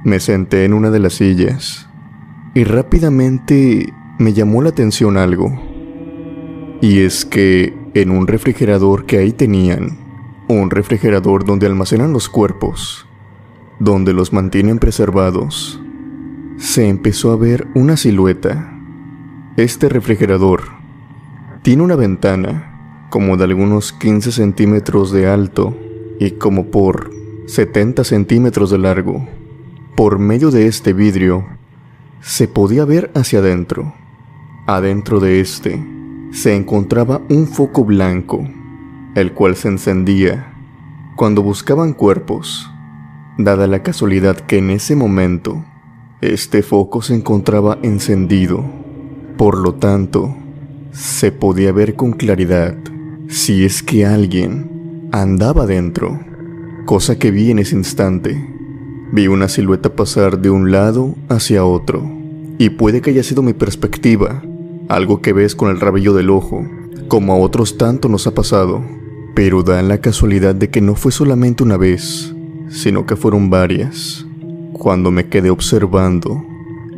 Speaker 1: Me senté en una de las sillas y rápidamente me llamó la atención algo, y es que en un refrigerador que ahí tenían, un refrigerador donde almacenan los cuerpos, donde los mantienen preservados, se empezó a ver una silueta. Este refrigerador tiene una ventana como de algunos 15 centímetros de alto y como por 70 centímetros de largo. Por medio de este vidrio se podía ver hacia adentro. Adentro de este se encontraba un foco blanco, el cual se encendía cuando buscaban cuerpos, dada la casualidad que en ese momento este foco se encontraba encendido. Por lo tanto, se podía ver con claridad si es que alguien andaba dentro, cosa que vi en ese instante. Vi una silueta pasar de un lado hacia otro, y puede que haya sido mi perspectiva, algo que ves con el rabillo del ojo, como a otros tanto nos ha pasado, pero da la casualidad de que no fue solamente una vez, sino que fueron varias. Cuando me quedé observando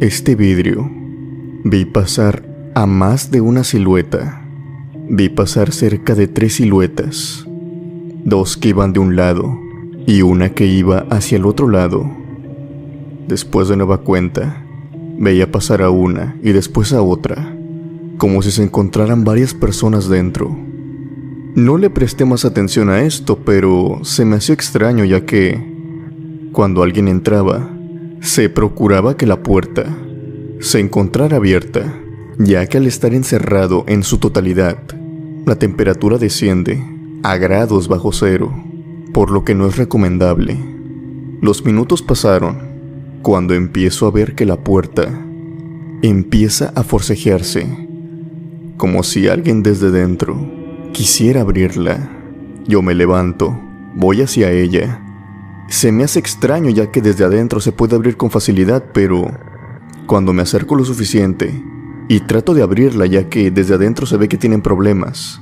Speaker 1: este vidrio, vi pasar a más de una silueta. Vi pasar cerca de 3 siluetas, 2 que iban de un lado y una que iba hacia el otro lado. Después de nueva cuenta, veía pasar a una y después a otra, como si se encontraran varias personas dentro. No le presté más atención a esto, pero se me hacía extraño, ya que cuando alguien entraba, se procuraba que la puerta se encontrara abierta, ya que al estar encerrado en su totalidad, la temperatura desciende a grados bajo cero, por lo que no es recomendable. Los minutos pasaron cuando empiezo a ver que la puerta empieza a forcejearse, como si alguien desde dentro quisiera abrirla. Yo me levanto, voy hacia ella. Se me hace extraño, ya que desde adentro se puede abrir con facilidad, pero cuando me acerco lo suficiente y trato de abrirla, ya que desde adentro se ve que tienen problemas,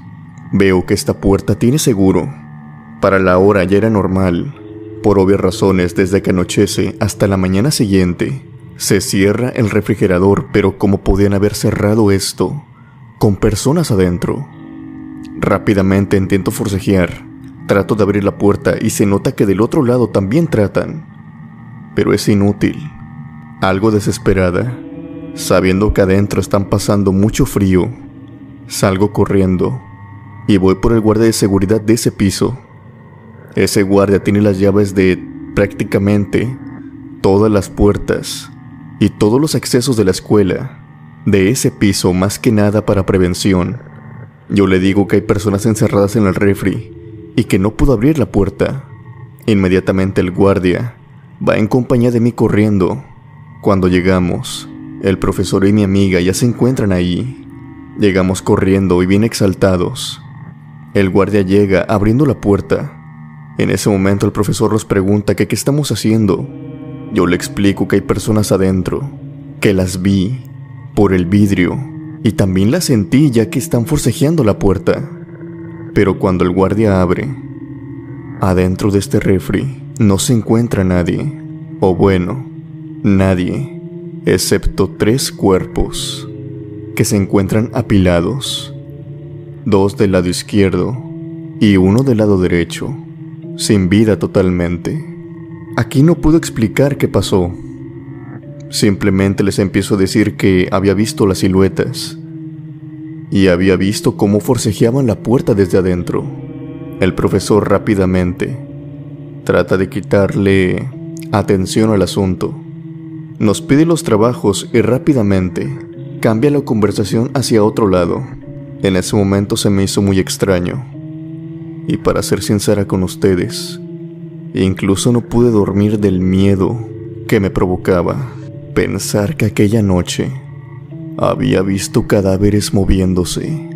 Speaker 1: veo que esta puerta tiene seguro. Para la hora ya era normal. Por obvias razones, desde que anochece hasta la mañana siguiente, se cierra el refrigerador, pero ¿cómo podían haber cerrado esto con personas adentro? Rápidamente intento forcejear, trato de abrir la puerta y se nota que del otro lado también tratan, pero es inútil. Algo desesperada, sabiendo que adentro están pasando mucho frío, salgo corriendo y voy por el guardia de seguridad de ese piso. Ese guardia tiene las llaves de prácticamente todas las puertas y todos los accesos de la escuela, de ese piso, más que nada para prevención. Yo le digo que hay personas encerradas en el refri y que no pudo abrir la puerta. Inmediatamente el guardia va en compañía de mí corriendo. Cuando llegamos, el profesor y mi amiga ya se encuentran ahí. Llegamos corriendo y bien exaltados. El guardia llega abriendo la puerta. En ese momento el profesor nos pregunta que qué estamos haciendo. Yo le explico que hay personas adentro, que las vi por el vidrio y también las sentí ya que están forcejeando la puerta. Pero cuando el guardia abre, adentro de este refri no se encuentra nadie, o bueno, nadie, excepto 3 cuerpos que se encuentran apilados, 2 del lado izquierdo y 1 del lado derecho, sin vida totalmente. Aquí no puedo explicar qué pasó. Simplemente les empiezo a decir que había visto las siluetas y había visto cómo forcejeaban la puerta desde adentro. El profesor rápidamente trata de quitarle atención al asunto. Nos pide los trabajos y rápidamente cambia la conversación hacia otro lado. En ese momento se me hizo muy extraño. Y para ser sincera con ustedes, incluso no pude dormir del miedo que me provocaba pensar que aquella noche había visto cadáveres moviéndose.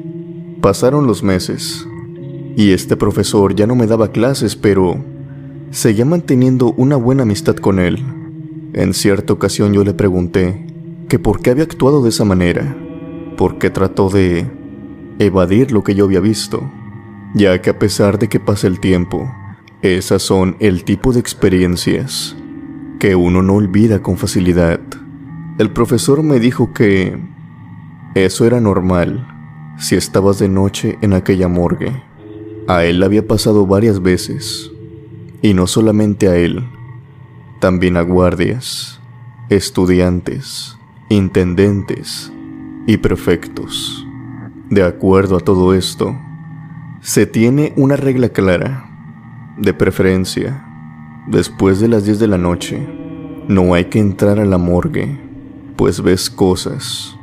Speaker 1: Pasaron los meses y este profesor ya no me daba clases, pero seguía manteniendo una buena amistad con él. En cierta ocasión yo le pregunté que por qué había actuado de esa manera, por qué trató de evadir lo que yo había visto, ya que a pesar de que pase el tiempo, esas son el tipo de experiencias que uno no olvida con facilidad. El profesor me dijo que eso era normal si estabas de noche en aquella morgue. A él le había pasado varias veces, y no solamente a él, también a guardias, estudiantes, intendentes y prefectos. De acuerdo a todo esto, se tiene una regla clara. De preferencia, después de las 10 de la noche, no hay que entrar a la morgue, pues ves cosas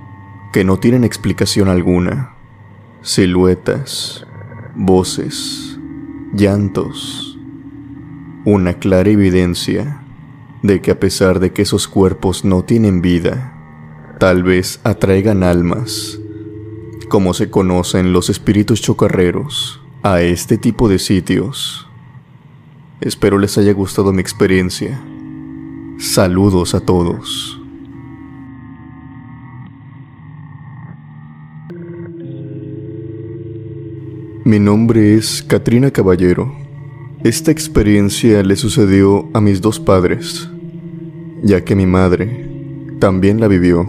Speaker 1: que no tienen explicación alguna. Siluetas, voces, llantos. Una clara evidencia de que a pesar de que esos cuerpos no tienen vida, tal vez atraigan almas, como se conocen los espíritus chocarreros, a este tipo de sitios. Espero les haya gustado mi experiencia. Saludos a todos. Mi nombre es Katrina Caballero. Esta experiencia le sucedió a mis 2 padres, ya que mi madre también la vivió.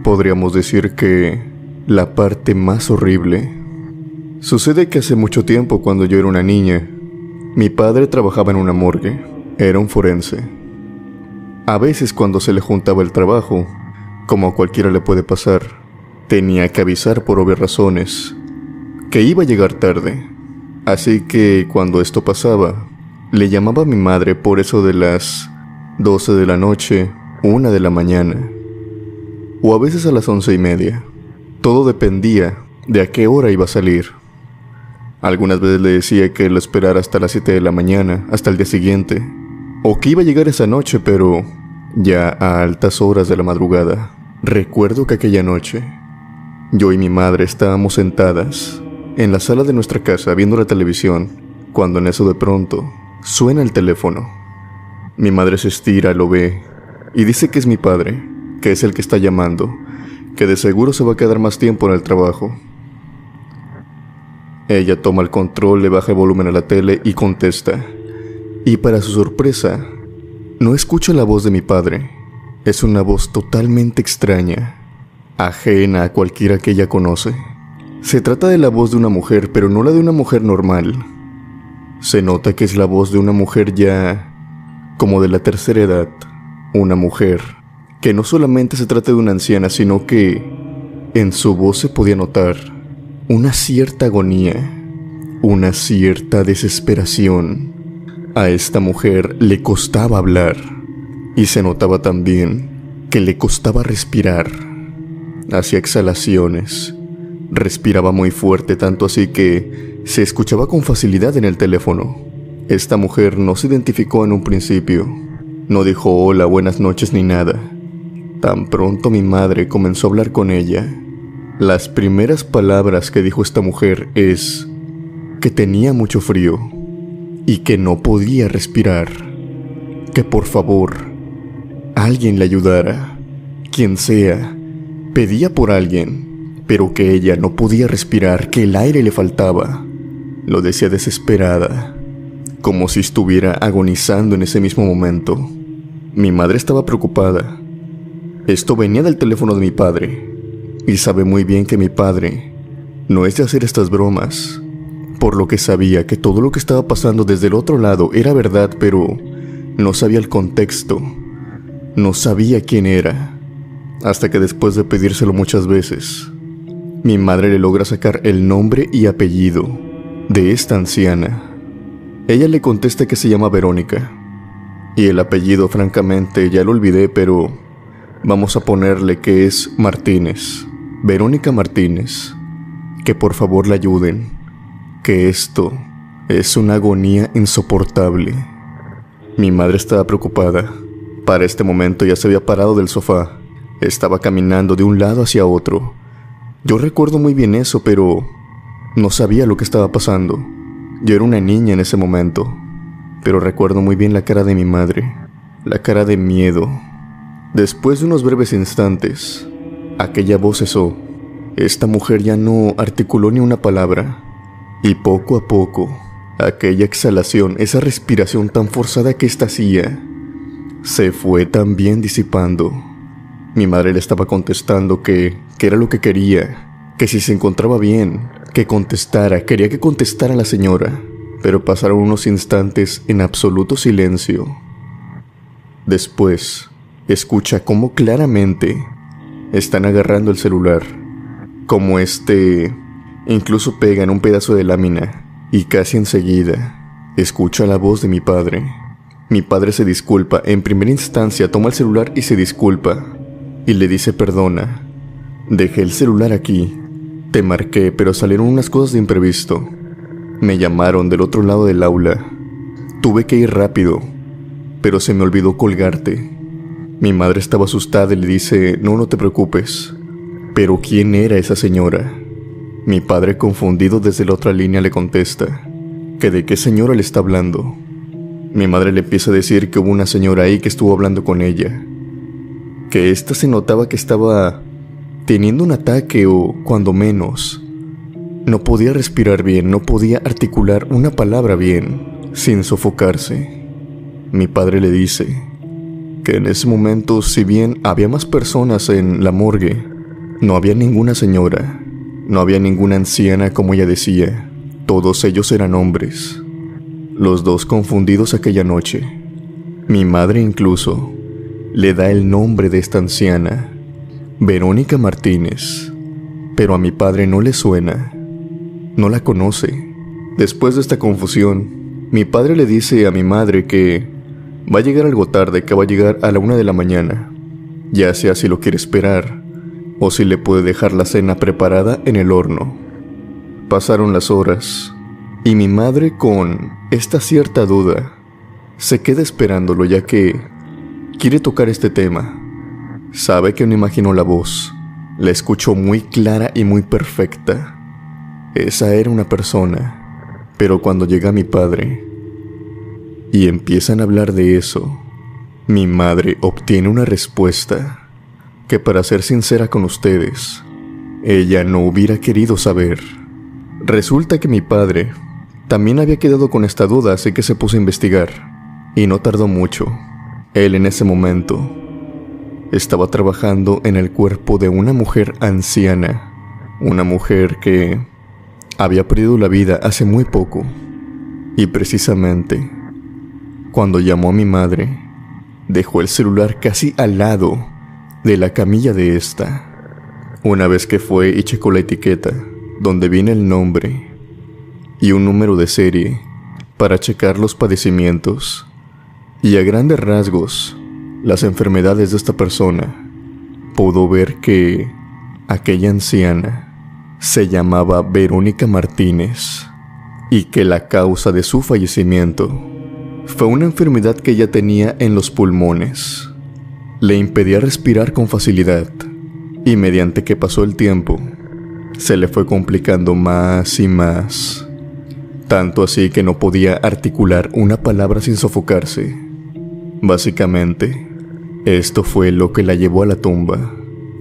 Speaker 1: Podríamos decir que la parte más horrible. Sucede que hace mucho tiempo, cuando yo era una niña, mi padre trabajaba en una morgue, era un forense. A veces cuando se le juntaba el trabajo, como a cualquiera le puede pasar, tenía que avisar por obvias razones que iba a llegar tarde. Así que cuando esto pasaba, le llamaba a mi madre por eso de las 12 de la noche, 1 de la mañana, o a veces a las 11:30. Todo dependía de a qué hora iba a salir. Algunas veces le decía que lo esperara hasta las 7 de la mañana, hasta el día siguiente, o que iba a llegar esa noche, pero ya a altas horas de la madrugada. Recuerdo que aquella noche, yo y mi madre estábamos sentadas en la sala de nuestra casa viendo la televisión, cuando en eso de pronto suena el teléfono. Mi madre se estira, lo ve y dice que es mi padre, que es el que está llamando, que de seguro se va a quedar más tiempo en el trabajo. Ella toma el control, le baja el volumen a la tele y contesta. Y para su sorpresa, no escucha la voz de mi padre. Es una voz totalmente extraña, ajena a cualquiera que ella conoce. Se trata de la voz de una mujer, pero no la de una mujer normal. Se nota que es la voz de una mujer ya como de la tercera edad. Una mujer que no solamente se trata de una anciana, sino que en su voz se podía notar una cierta agonía, una cierta desesperación. A esta mujer le costaba hablar y se notaba también que le costaba respirar. Hacía exhalaciones Respiraba muy fuerte, tanto así que se escuchaba con facilidad en el teléfono. Esta mujer no se identificó en un principio. No dijo hola, buenas noches ni nada. Tan pronto mi madre comenzó a hablar con ella, las primeras palabras que dijo esta mujer es que tenía mucho frío y que no podía respirar, que por favor alguien le ayudara, quien sea. Pedía por alguien, pero que ella no podía respirar, que el aire le faltaba. Lo decía desesperada, como si estuviera agonizando en ese mismo momento. Mi madre estaba preocupada. Esto venía del teléfono de mi padre, y sabe muy bien que mi padre no es de hacer estas bromas, por lo que sabía que todo lo que estaba pasando desde el otro lado era verdad, pero no sabía el contexto, no sabía quién era, hasta que después de pedírselo muchas veces, mi madre le logra sacar el nombre y apellido de esta anciana. Ella le contesta que se llama Verónica, y el apellido francamente ya lo olvidé, pero vamos a ponerle que es Martínez, Verónica Martínez. Que por favor la ayuden, que esto es una agonía insoportable. Mi madre estaba preocupada. Para este momento ya se había parado del sofá. Estaba caminando de un lado hacia otro. Yo recuerdo muy bien eso, pero no sabía lo que estaba pasando. Yo era una niña en ese momento, pero recuerdo muy bien la cara de mi madre, la cara de miedo. Después de unos breves instantes, aquella voz cesó. Esta mujer ya no articuló ni una palabra, y poco a poco, aquella exhalación, esa respiración tan forzada que ésta hacía, se fue también disipando. Mi madre le estaba contestando que era lo que quería, que si se encontraba bien, que contestara, quería que contestara la señora, pero pasaron unos instantes en absoluto silencio. Después, escucha cómo claramente están agarrando el celular, como incluso pega en un pedazo de lámina, y casi enseguida escucha la voz de mi padre. Mi padre se disculpa. En primera instancia toma el celular y se disculpa, y le dice: perdona, dejé el celular aquí, te marqué, pero salieron unas cosas de imprevisto. Me llamaron del otro lado del aula, tuve que ir rápido, pero se me olvidó colgarte. Mi madre estaba asustada y le dice: no te preocupes. ¿Pero quién era esa señora? Mi padre, confundido desde la otra línea, le contesta que de qué señora le está hablando. Mi madre le empieza a decir que hubo una señora ahí que estuvo hablando con ella, que ésta se notaba que estaba teniendo un ataque, o cuando menos no podía respirar bien, no podía articular una palabra bien sin sofocarse. Mi padre le dice que en ese momento, si bien había más personas en la morgue, no había ninguna señora, no había ninguna anciana como ella decía. Todos ellos eran hombres, los dos confundidos aquella noche. Mi madre incluso le da el nombre de esta anciana, Verónica Martínez, pero a mi padre no le suena, no la conoce. Después de esta confusión, mi padre le dice a mi madre que va a llegar algo tarde, que va a llegar a la 1 de la mañana, ya sea si lo quiere esperar o si le puede dejar la cena preparada en el horno. Pasaron las horas, y mi madre, con esta cierta duda, se queda esperándolo, ya que quiere tocar este tema. Sabe que no imaginó la voz, la escuchó muy clara y muy perfecta. Esa era una persona. Pero cuando llega mi padre y empiezan a hablar de eso, mi madre obtiene una respuesta que, para ser sincera con ustedes, ella no hubiera querido saber. Resulta que mi padre también había quedado con esta duda, así que se puso a investigar, y no tardó mucho. Él en ese momento estaba trabajando en el cuerpo de una mujer anciana, una mujer que había perdido la vida hace muy poco, y precisamente cuando llamó a mi madre, dejó el celular casi al lado de la camilla de esta. Una vez que fue y checó la etiqueta, donde viene el nombre y un número de serie para checar los padecimientos y a grandes rasgos las enfermedades de esta persona, pudo ver que aquella anciana se llamaba Verónica Martínez y que la causa de su fallecimiento fue una enfermedad que ella tenía en los pulmones. Le impedía respirar con facilidad y mediante que pasó el tiempo, se le fue complicando más y más. Tanto así que no podía articular una palabra sin sofocarse. Básicamente, esto fue lo que la llevó a la tumba.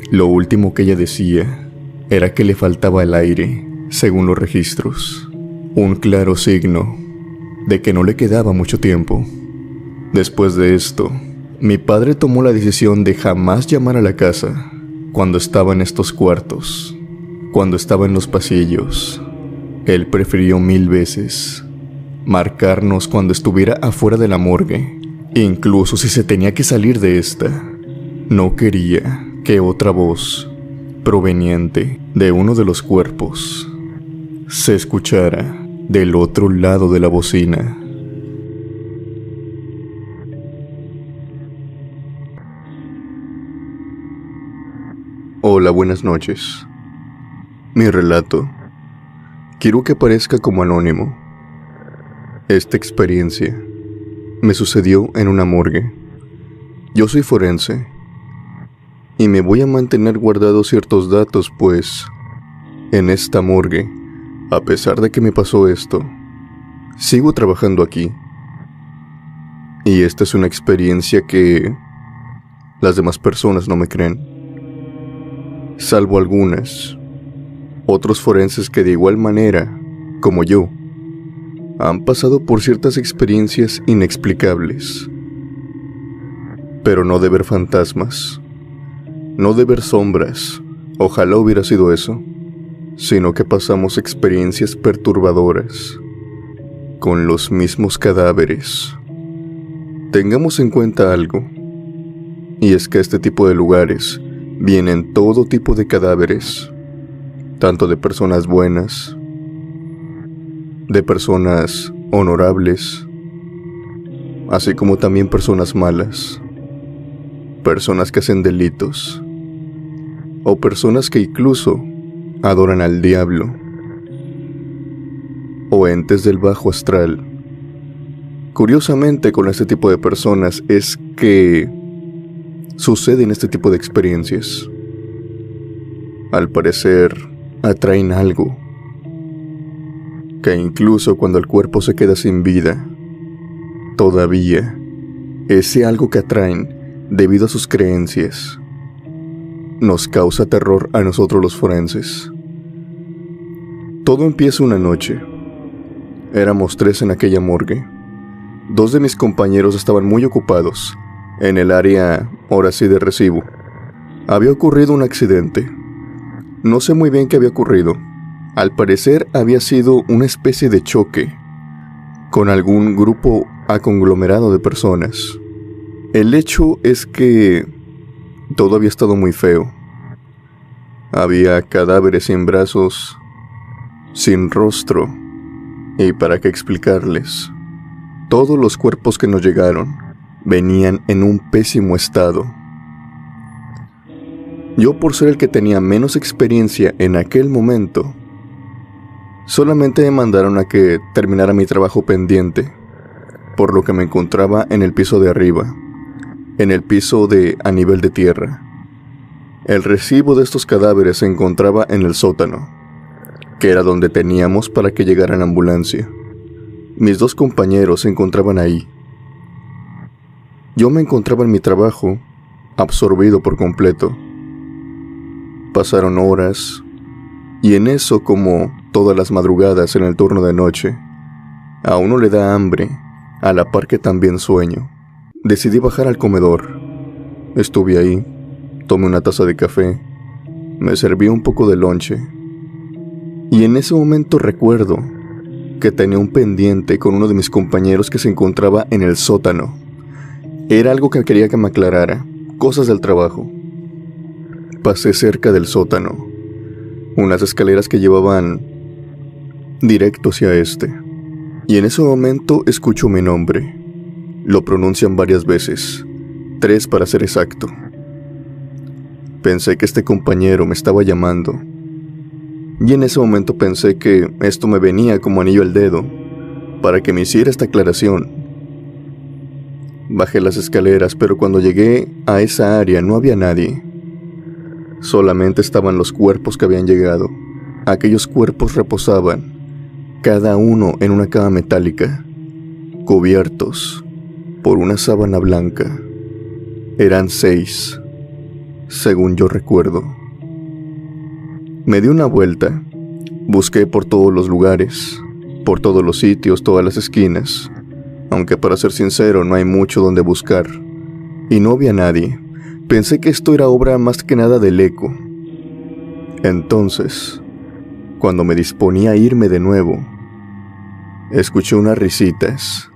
Speaker 1: Lo último que ella decía era que le faltaba el aire, según los registros. Un claro signo de que no le quedaba mucho tiempo. Después de esto, mi padre tomó la decisión de jamás llamar a la casa cuando estaba en estos cuartos, cuando estaba en los pasillos. Él prefirió 1000 veces marcarnos cuando estuviera afuera de la morgue, incluso si se tenía que salir de esta. No quería que otra voz, proveniente de uno de los cuerpos, se escuchara del otro lado de la bocina. Hola, buenas noches. Mi relato, quiero que parezca como anónimo. Esta experiencia me sucedió en una morgue. Yo soy forense y me voy a mantener guardados ciertos datos, pues en esta morgue, a pesar de que me pasó esto, sigo trabajando aquí. Y esta es una experiencia que las demás personas no me creen. Salvo algunas, otros forenses que de igual manera, como yo, han pasado por ciertas experiencias inexplicables. Pero no de ver fantasmas, no de ver sombras, ojalá hubiera sido eso, sino que pasamos experiencias perturbadoras con los mismos cadáveres. Tengamos en cuenta algo, y es que a este tipo de lugares vienen todo tipo de cadáveres, tanto de personas buenas, de personas honorables, así como también personas malas, personas que hacen delitos, o personas que incluso adoran al diablo, o entes del bajo astral. Curiosamente, con este tipo de personas es que suceden este tipo de experiencias. Al parecer, atraen algo, que incluso cuando el cuerpo se queda sin vida, todavía ese algo que atraen, debido a sus creencias, nos causa terror a nosotros los forenses. Todo empieza una noche. Éramos 3 en aquella morgue. 2 de mis compañeros estaban muy ocupados en el área, ahora sí, de recibo. Había ocurrido un accidente. No sé muy bien qué había ocurrido. Al parecer había sido una especie de choque con algún grupo conglomerado de personas. El hecho es que todo había estado muy feo. Había cadáveres sin brazos, sin rostro, y para qué explicarles, todos los cuerpos que nos llegaron venían en un pésimo estado. Yo, por ser el que tenía menos experiencia en aquel momento, solamente me mandaron a que terminara mi trabajo pendiente, por lo que me encontraba en el piso de arriba, en el piso a nivel de tierra. El recibo de estos cadáveres se encontraba en el sótano, que era donde teníamos para que llegara la ambulancia. Mis 2 compañeros se encontraban ahí. Yo me encontraba en mi trabajo, absorbido por completo. Pasaron horas, y en eso, como todas las madrugadas en el turno de noche, a uno le da hambre, a la par que también sueño. Decidí bajar al comedor. Estuve ahí, tomé una taza de café, me serví un poco de lonche, y en ese momento recuerdo que tenía un pendiente con uno de mis compañeros que se encontraba en el sótano. Era algo que quería que me aclarara, cosas del trabajo. Pasé cerca del sótano, unas escaleras que llevaban directo hacia este, y en ese momento escucho mi nombre. Lo pronuncian varias veces, 3 para ser exacto. Pensé que este compañero me estaba llamando. Y en ese momento pensé que esto me venía como anillo al dedo para que me hiciera esta aclaración. Bajé las escaleras, pero cuando llegué a esa área no había nadie. Solamente estaban los cuerpos que habían llegado. Aquellos cuerpos reposaban, cada uno en una cama metálica, cubiertos por una sábana blanca. Eran 6, según yo recuerdo. Me di una vuelta, busqué por todos los lugares, por todos los sitios, todas las esquinas, aunque para ser sincero no hay mucho donde buscar, y no había nadie. Pensé que esto era obra más que nada del eco. Entonces, cuando me disponía a irme de nuevo, escuché unas risitas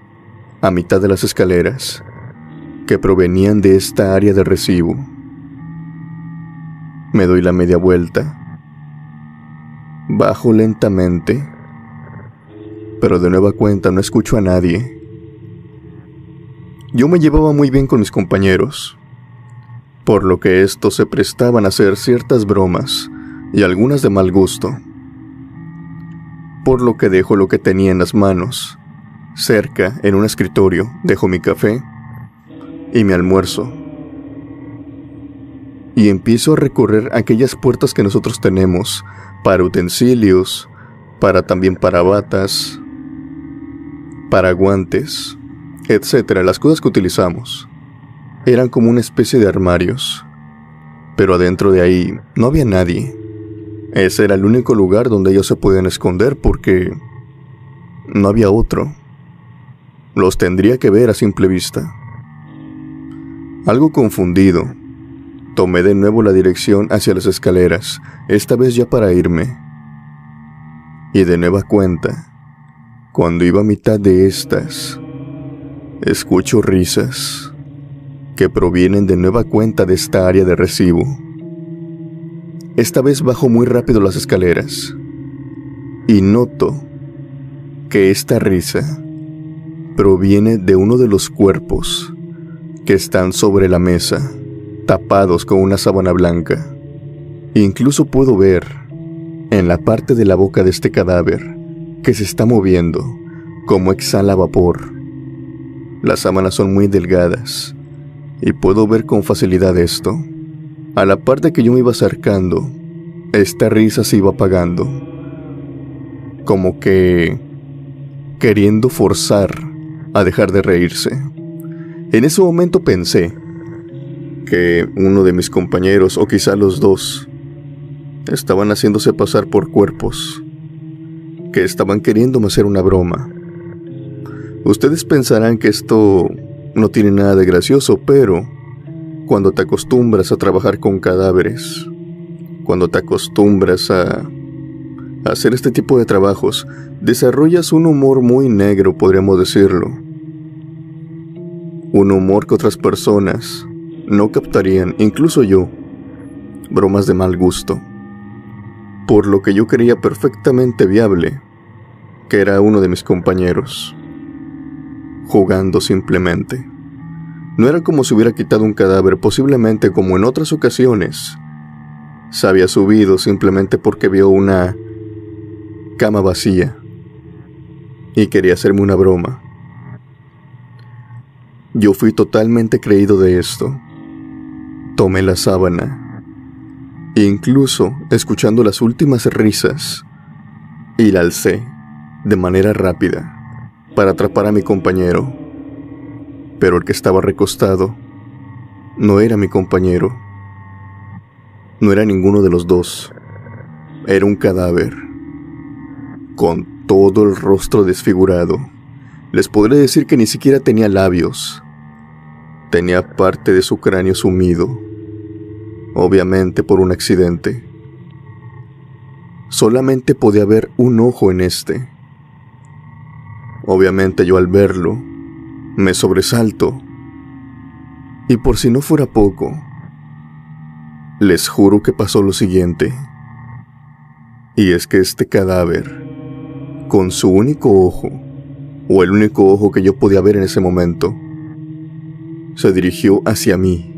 Speaker 1: a mitad de las escaleras que provenían de esta área de recibo. Me doy la media vuelta, bajo lentamente, pero de nueva cuenta no escucho a nadie. Yo me llevaba muy bien con mis compañeros, por lo que estos se prestaban a hacer ciertas bromas y algunas de mal gusto, por lo que dejo lo que tenía en las manos. Cerca, en un escritorio, dejo mi café y mi almuerzo, y empiezo a recorrer aquellas puertas que nosotros tenemos para utensilios, también para batas, para guantes, etcétera. Las cosas que utilizamos eran como una especie de armarios, pero adentro de ahí no había nadie. Ese era el único lugar donde ellos se podían esconder porque no había otro. Los tendría que ver a simple vista. Algo confundido, tomé de nuevo la dirección hacia las escaleras, esta vez ya para irme. Y de nueva cuenta, cuando iba a mitad de estas, escucho risas que provienen de nueva cuenta de esta área de recibo. Esta vez bajo muy rápido las escaleras y noto que esta risa proviene de uno de los cuerpos que están sobre la mesa, tapados con una sábana blanca. Incluso puedo ver en la parte de la boca de este cadáver que se está moviendo, como exhala vapor. Las sábanas son muy delgadas y puedo ver con facilidad esto. A la par de que yo me iba acercando, esta risa se iba apagando, como que queriendo forzar a dejar de reírse. En ese momento pensé que uno de mis compañeros, o quizá los dos, estaban haciéndose pasar por cuerpos, que estaban queriéndome hacer una broma. Ustedes pensarán que esto no tiene nada de gracioso, pero cuando te acostumbras a trabajar con cadáveres, cuando te acostumbras a hacer este tipo de trabajos, desarrollas un humor muy negro, podríamos decirlo. Un humor que otras personas no captarían, incluso yo, bromas de mal gusto. Por lo que yo creía perfectamente viable que era uno de mis compañeros, jugando simplemente. No era como si hubiera quitado un cadáver, posiblemente como en otras ocasiones. Se había subido simplemente porque vio una cama vacía y quería hacerme una broma. Yo fui totalmente creído de esto. Tomé la sábana, incluso escuchando las últimas risas, y la alcé de manera rápida para atrapar a mi compañero. Pero el que estaba recostado no era mi compañero. No era ninguno de los dos. Era un cadáver, con todo el rostro desfigurado. Les podré decir que ni siquiera tenía labios. Tenía parte de su cráneo sumido, obviamente por un accidente. Solamente podía ver un ojo en este. Obviamente yo al verlo, me sobresalto. Y por si no fuera poco, les juro que pasó lo siguiente. Y es que este cadáver, con su único ojo, o el único ojo que yo podía ver en ese momento, se dirigió hacia mí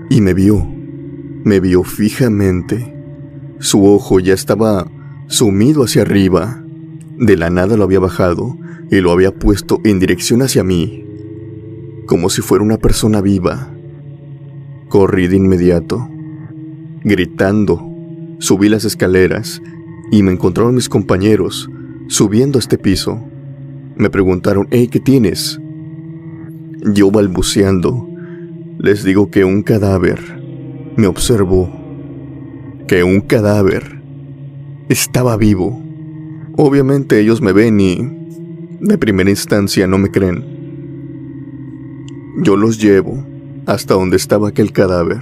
Speaker 1: y me vio fijamente, Su ojo ya estaba sumido hacia arriba. De la nada lo había bajado y lo había puesto en dirección hacia mí, como si fuera una persona viva. Corrí de inmediato, gritando, subí las escaleras y me encontraron mis compañeros subiendo a este piso. Me preguntaron: «Hey, ¿qué tienes?». Yo balbuceando, les digo que un cadáver me observó, que un cadáver estaba vivo. Obviamente ellos me ven y de primera instancia no me creen. Yo los llevo hasta donde estaba aquel cadáver,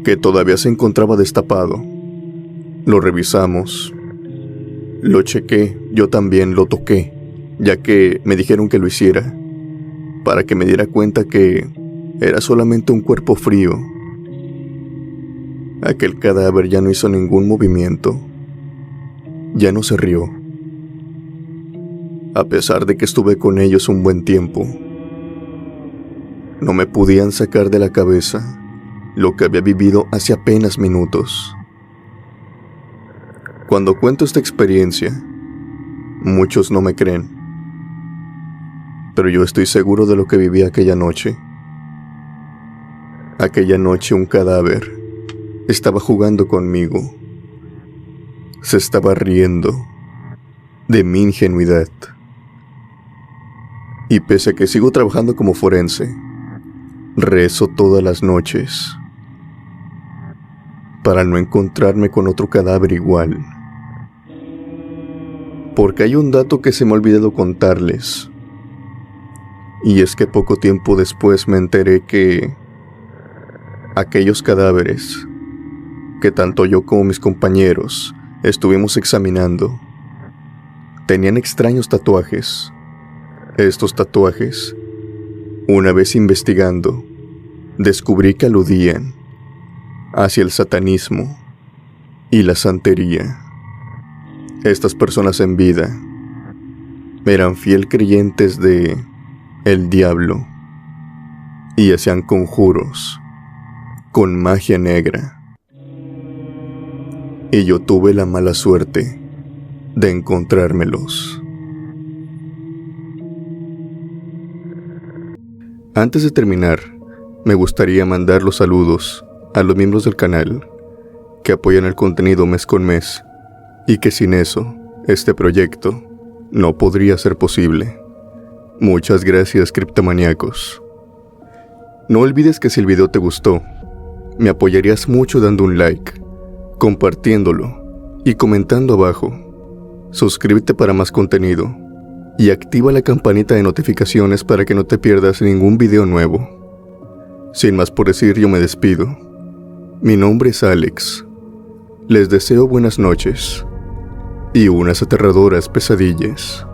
Speaker 1: que todavía se encontraba destapado. Lo revisamos, lo chequé, yo también lo toqué, ya que me dijeron que lo hiciera, para que me diera cuenta que era solamente un cuerpo frío. Aquel cadáver ya no hizo ningún movimiento, ya no se rió. A pesar de que estuve con ellos un buen tiempo, no me podían sacar de la cabeza lo que había vivido hace apenas minutos. Cuando cuento esta experiencia, muchos no me creen, pero yo estoy seguro de lo que viví aquella noche. Aquella noche un cadáver estaba jugando conmigo, se estaba riendo de mi ingenuidad. Y pese a que sigo trabajando como forense, rezo todas las noches para no encontrarme con otro cadáver igual. Porque hay un dato que se me ha olvidado contarles, y es que poco tiempo después me enteré que aquellos cadáveres que tanto yo como mis compañeros estuvimos examinando tenían extraños tatuajes. Estos tatuajes, una vez investigando, descubrí que aludían hacia el satanismo y la santería. Estas personas en vida eran fiel creyentes de el diablo y hacían conjuros con magia negra. Y yo tuve la mala suerte de encontrármelos. Antes de terminar, me gustaría mandar los saludos a los miembros del canal que apoyan el contenido mes con mes, y que sin eso, este proyecto no podría ser posible. Muchas gracias, criptomaníacos. No olvides que si el video te gustó, me apoyarías mucho dando un like, compartiéndolo y comentando abajo. Suscríbete para más contenido y activa la campanita de notificaciones para que no te pierdas ningún video nuevo. Sin más por decir, yo me despido. Mi nombre es Alex. Les deseo buenas noches y unas aterradoras pesadillas.